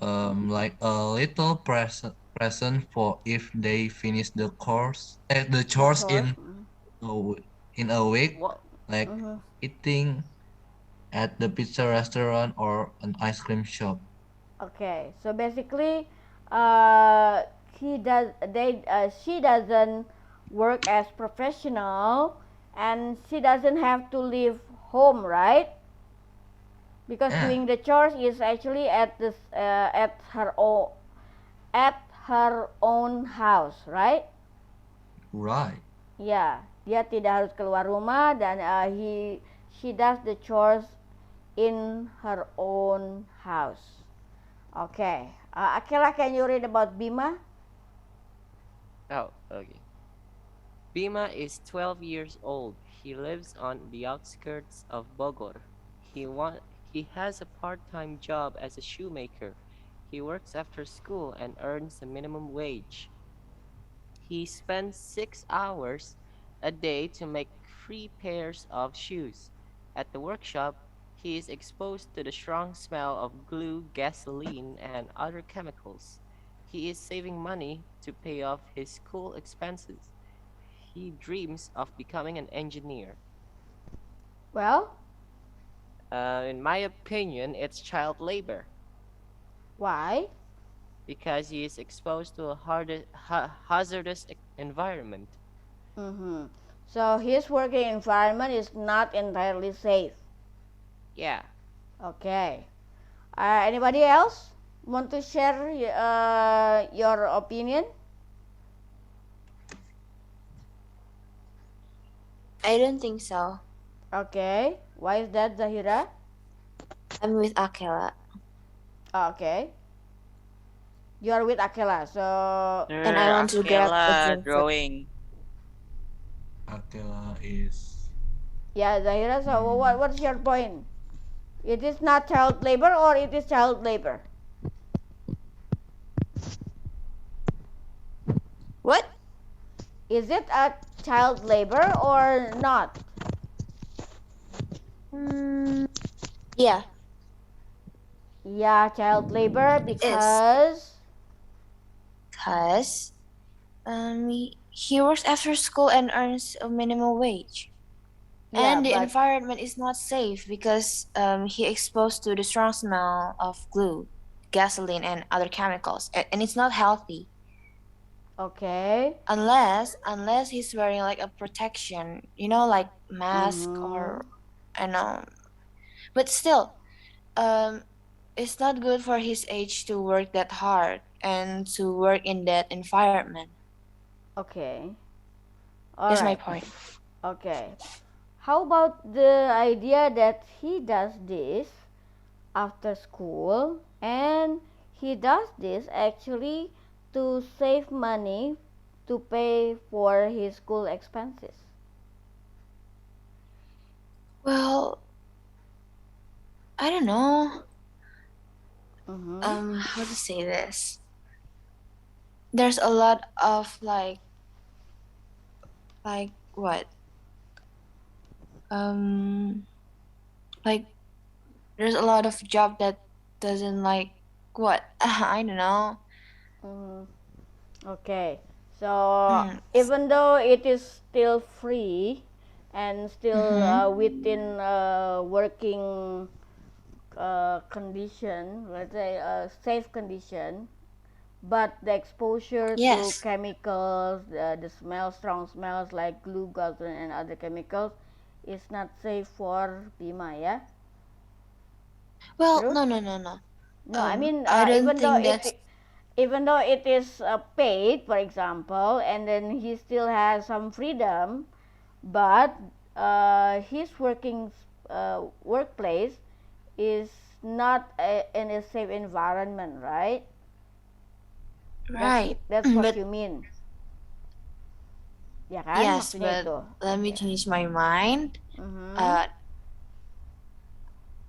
like a little present for if they finish the the The chores chores. in a week, What? like Mm-hmm. eating at the pizza restaurant or an ice cream shop. Okay, so basically, uh, she doesn't work as professional, and she doesn't have to leave home, right? Because Yeah, doing the chores is actually at her own house, right? right. Ya, dia tidak harus keluar rumah dan she does the chores in her own house. Okay. Akela, can you read about Bima? Oh, okay. Bima is 12 years old. He lives on the outskirts of Bogor. He has a part-time job as a shoemaker. He works after school and earns a minimum wage. He spends 6 hours a day to make 3 pairs of shoes. At the workshop, he is exposed to the strong smell of glue, gasoline, and other chemicals. He is saving money to pay off his school expenses. He dreams of becoming an engineer. Well, In my opinion, it's child labor why? because he is exposed to a hazardous environment. Mm-hmm. So his working environment is not entirely safe. Yeah. Okay. Anybody else want to share your opinion? I don't think so. Okay. Why is that, Zahira? I'm with Akela. Okay. You are with Akela, so And I Sir, want to grab a Akela drink first. drawing. Akela is. yeah, Zahira. So Hmm, what's your point? It is not child labor or it is child labor? What? Is it a child labor or not? Mm, yeah, Yeah, child labor it is. because Because he works after school and earns a minimum wage. yeah, And the but environment is not safe because he exposed to the strong smell of glue, gasoline, and other chemicals, and it's not healthy okay. unless he's wearing like a protection, like mask Mhm. or and but still, um, it's not good for his age to work that hard and to work in that environment. Okay. All That's my right. point. Okay. How about the idea that he does this after school and he does this actually to save money to pay for his school expenses? Well, I don't know. Mhm. How to say this? There's a lot of like what? Um, like there's a lot of job that doesn't like what? I don't know. Mhm. Okay. So Mm. even though it is still free and still Mm-hmm. within working condition, let's say a safe condition, but the exposure to Yes. chemicals, the smell, strong smells like glue, gasoline, and other chemicals is not safe for Bima, yeah? Well, True? no, no, no, no. No, I mean I don't think that's even though it is paid, for example, and then he still has some freedom, but his workplace is not in a safe environment, right? right. That's what But you mean, ya kan? yes, Maksudnya but itu. let me Oke. change my mind. Mhm. Uh,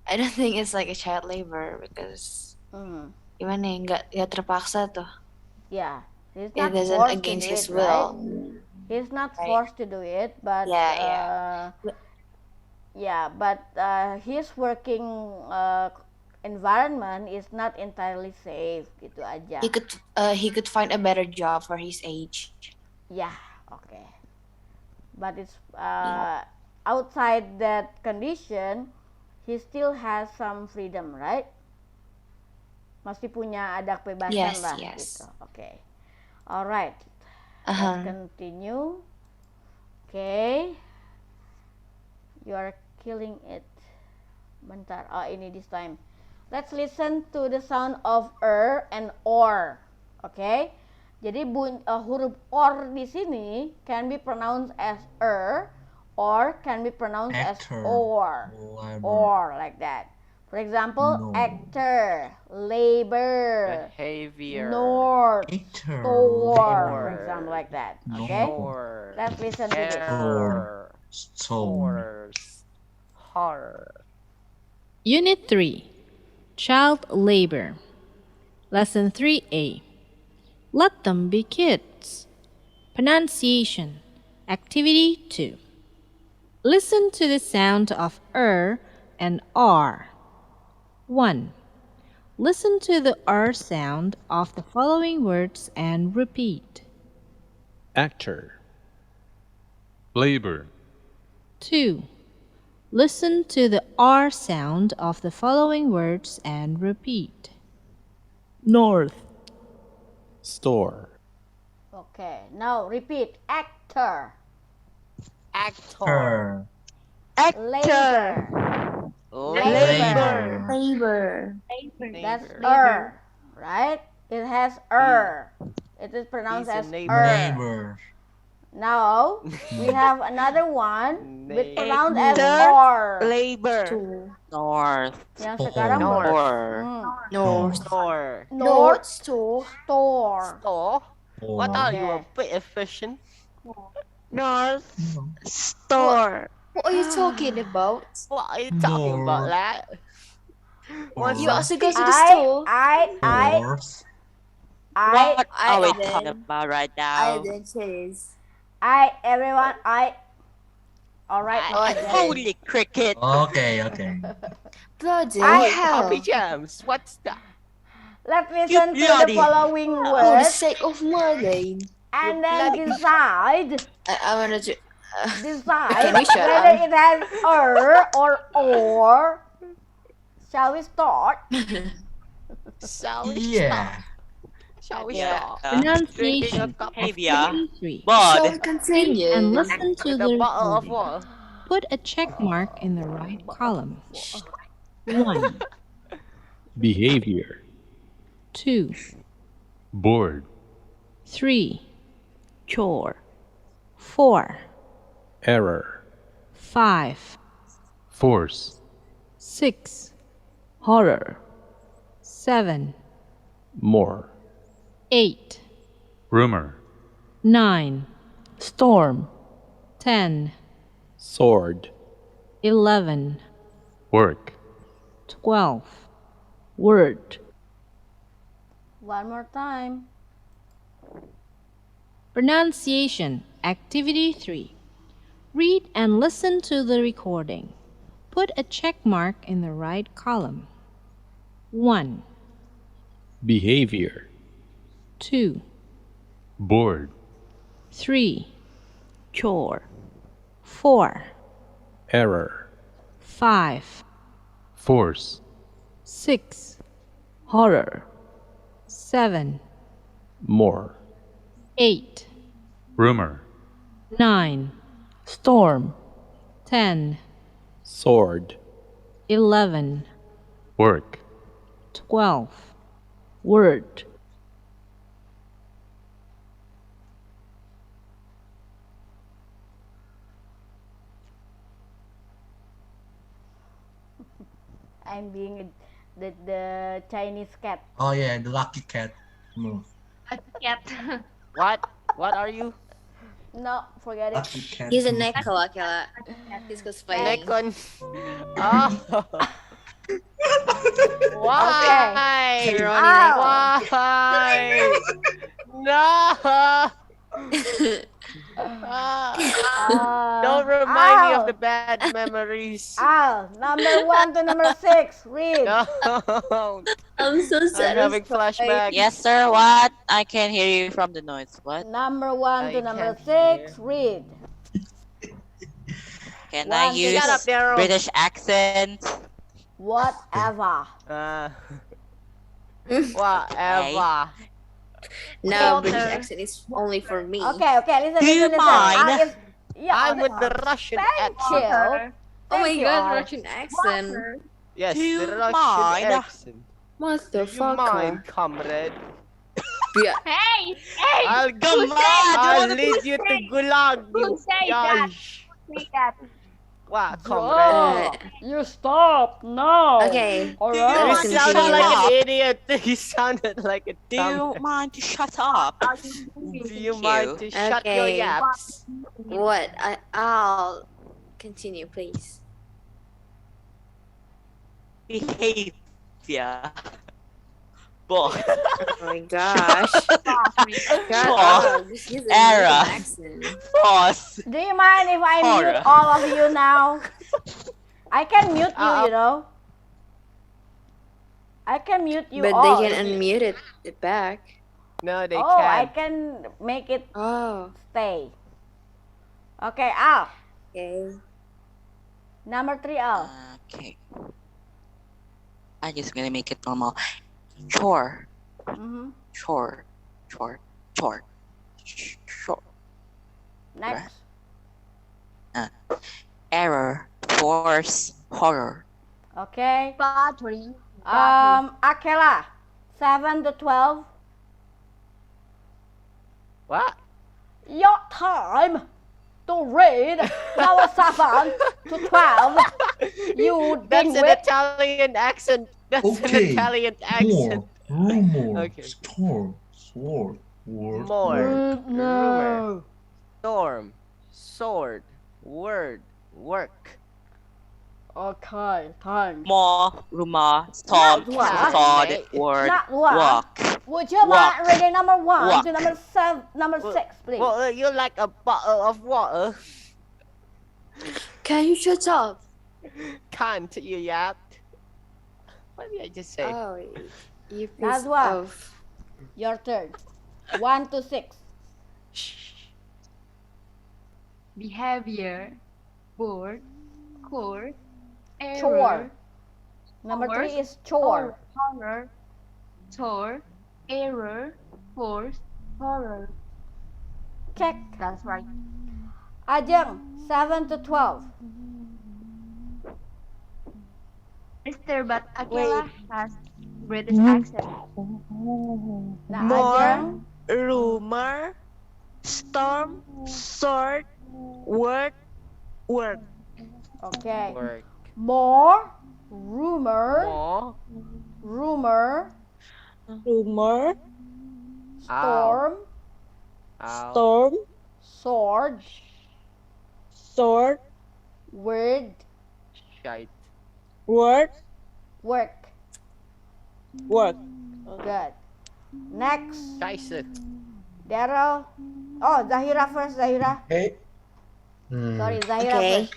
I don't think it's like a child labor because Mhm. gimana ya nggak terpaksa tuh. Yeah, he's It not isn't forced to against do his it, right? will. He's not right? forced to do it, but Yeah, yeah. yeah, but his working environment is not entirely safe gitu aja. He could find a better job for his age. Yeah, okay. But it's Yeah. outside that condition, he still has some freedom, right? Masih punya ada kebebasan Yes, lah gitu. yes. Okay. Alright. Let's Uh-huh. continue. Okay. You are killing it. Bentar. Oh, ini this time. Let's listen to the sound of and or. Okay. Jadi huruf or di sini can be pronounced as or can be pronounced as Actor. or. Labor. Or like that. For example, No. actor, labor, Behavior. north, Actor. store, Or. for example, like that. No. Okay. Shore. Let's listen to this. Error. Stone. Horse. Horror. Unit 3 Child Labor. Lesson 3A. Let them be kids. Pronunciation. Activity 2. Listen to the sound of and R. 1. Listen to the R sound of the following words and repeat. Actor. Labor. 2. Listen to the R sound of the following words and repeat. North, Store. Okay. Now repeat. Actor, Actor. labor, Labor. That's Labor. right? It has It is pronounced He's a as neighbor. Neighbor. Now we have another one with pronounced as Actor, or. labor. Store. North. Yang Store. sekarang North. North. Store. North Store. store. Store. What are you, a Okay. bit efficient? North store. What are you talking about? What are you talking about, North. lad? What's You Or also go to the I store. horse. What I are we then- talking about right I now? then chase. Everyone, Alright, I- Holy cricket! Okay, okay. Bloody Happy hell. Jams, what's that? let's listen to the bloody- following For the words sake of money. and then decide I wanted to. decide Can you shut whether up? it has or. Shall we start? Shall we Yeah. start? Shall we Yeah. start? Drinking a Pronunciation. cup of Behavior. Activity 3. Shall we But continue? Read and listen to with the a bottle of recording. water. Put a check mark in the right column. 1, Behavior. 2, Bored. 3, chore, 4, Error. 5, Force. 6, horror, 7, More. 8, Rumor. 9, storm, 10, Sword. 11, Work. 12. word, One more time. Pronunciation. Activity 3. Read and listen to the recording. Put a check mark in the right column. 1, Behavior. 2, Bored. 3, chore, 4, Error. 5, Force. 6, horror, 7, More. 8, Rumor. 9, storm, 10, Sword. 11, Work. 12. word, I'm being the Chinese cat. Oh yeah, the lucky cat move. Cat. What? What are you? No, forget it. Lucky cat. He's a move. neko, Akela. He's cosplaying. Nekon. Oh. Why? Okay. Why? No. Don't remind me of the Al. bad memories. Al. Number 1 to number 6. Read. No. I'm so I'm having satisfied. Yes, flashbacks. sir. What? I can hear you from the noise. What? Number 1 to I number can't 6. hear. Read. Can I 1 to Shut up, 6. use Daryl. British accent? Whatever. Okay. Whatever. No, British Water. accent is only for me. Okay, listen, Do you listen, listen. mind? Al is, yeah, I'm with the Russian thank accent. you. Water. Oh my Thank you, god, Al. Russian accent. Water. Yes, Do the you Russian mind? accent. What Do the you fuck? mind, comrade? Yeah. Hey, hey, I'll Come on! You I'll wanna lead you to gulag, who you say that? guys. Say that. What, comrade? Yeah, you stop now. Okay, All Do you let us You mind to right. sounded shut continue. like an up? idiot. You sounded like a Do dumb. you mind to shut up? Are you Do doing? you Thank mind you. to shut your Okay. yaps? What? I'll continue, please. Behavior. Boy. Oh my gosh. Shut Sure. up. Just use a native Error. accent. Force. Do you mind if I Horror. mute all of you now? I can mute you, you know. I can mute you But all. they can unmute it back. No, they Oh, I can't. can make it Oh, stay. Okay, Al. okay. Number 3, Al. Okay. I'm just gonna make it normal. Chore. Mm-hmm. Chore. Chore. Chore. Chore. Next. Error. Force. Horror. Okay. Battery. Akela. 7 to 12. What? Your time to read. Number 7 to 12. You That's an dimwit. Italian accent. That's an Okay. Italian accent. More. Rumor. Okay. Store. Sword. Word. More. No. Rumor. Storm. Sword. Word. Work. Okay, thanks. More. Rumor. Storm. Not what? Sword. Word. Not what? Walk. Would you Walk. mind reading number 1 Walk. to number 6, please? Well, you like a bottle of water. Can you shut up? Can't you yap? What did I just say? Oh, you That's pissed what. off. Your turn. 1 to 6. Behavior. Board. Core. Error. Chore. Number 3 is chore. Horror. Chore. Error. Force. Horror. Check. That's right. Ajeng. 7 to 12. Mister, but Akela has British accent. Now, More. Ajeng. Rumor. Storm. Sword. Word. Work. Okay. Work. More. Rumor. More. Rumor. Rumor. Storm. Ow. Storm. Sword. Sword. Word. Shite. Word. Work. Work. Good. Next. Scheiße. Daryl. Oh, Zahira first, Zahira. Hey. Sorry, Zahira Okay. first.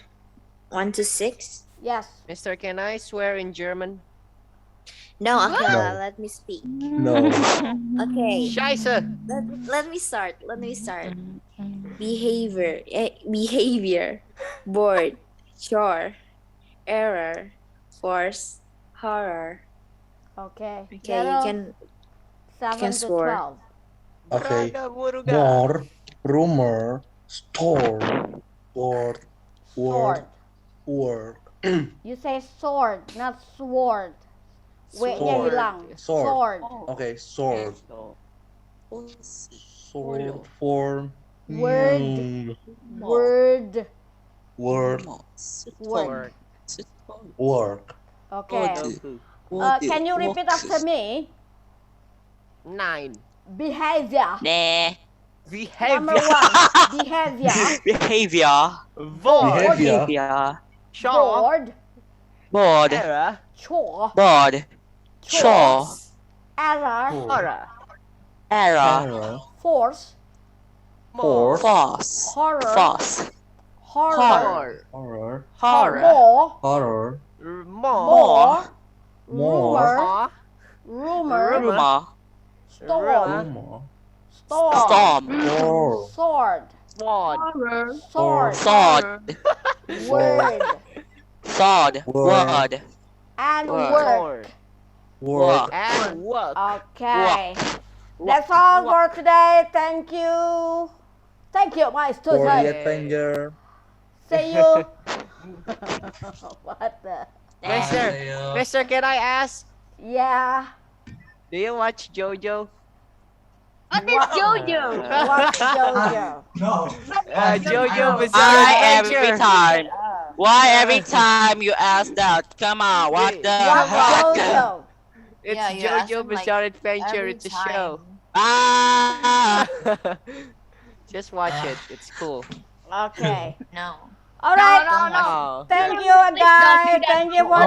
1 to 6. Yes. Mister, can I swear in German? No, Akela, No. let me speak. No. Okay. Scheiße. Let me start. Behavior. Behavior. Bored. Chore. Error. Force. Horror. Okay. Okay, you can 7 can to score. 12. Okay. Braga, muruga. More. Rumor. Store. Word. Sword. Work. You say sword, not sword. W-nya Sword. hilang. Sword. Sword. Okay. Sword. So, Sword. Form. Word. Mm, Word. Word. Work. Work. Okay. Goku. Can you repeat after me? 9. Behavior. Nah. Number Behavior. 1. Behavior. Behavior. Void. Behavior. Shaw. Bored. Bored. Error. Chore. Bored. Chore. Error. Horror. Error. Error. Force. More. False. Horror. False. Horror. Horror. Horror. Horror. More. Horror. More. More. More. Rumor. Rumor. Rumor. Rumor. Storm. Rumor. Storm. Storm. Storm. Sword. Sword. Horror. Sword. Sword. Word. Sword. Word. Word. And Word. work. Word. And work. Okay. That's all for today. Thank you. Thank you, my For the student. adventure. See you. What the? Mister, Ayo. Mister, can I ask? Yeah. Do you watch JoJo? What is JoJo? What's JoJo? No. JoJo Bizarre Why every Adventure. time? Why every time you ask that? Come on, what the What's heck? JoJo? It's Yeah, you ask JoJo them, like, Bizarre Adventure. every It's a show. time. Ah! Just watch it. It's cool. Okay. No. All right. No, no, no. Oh. Thank Please you, don't do guys. that. Thank you for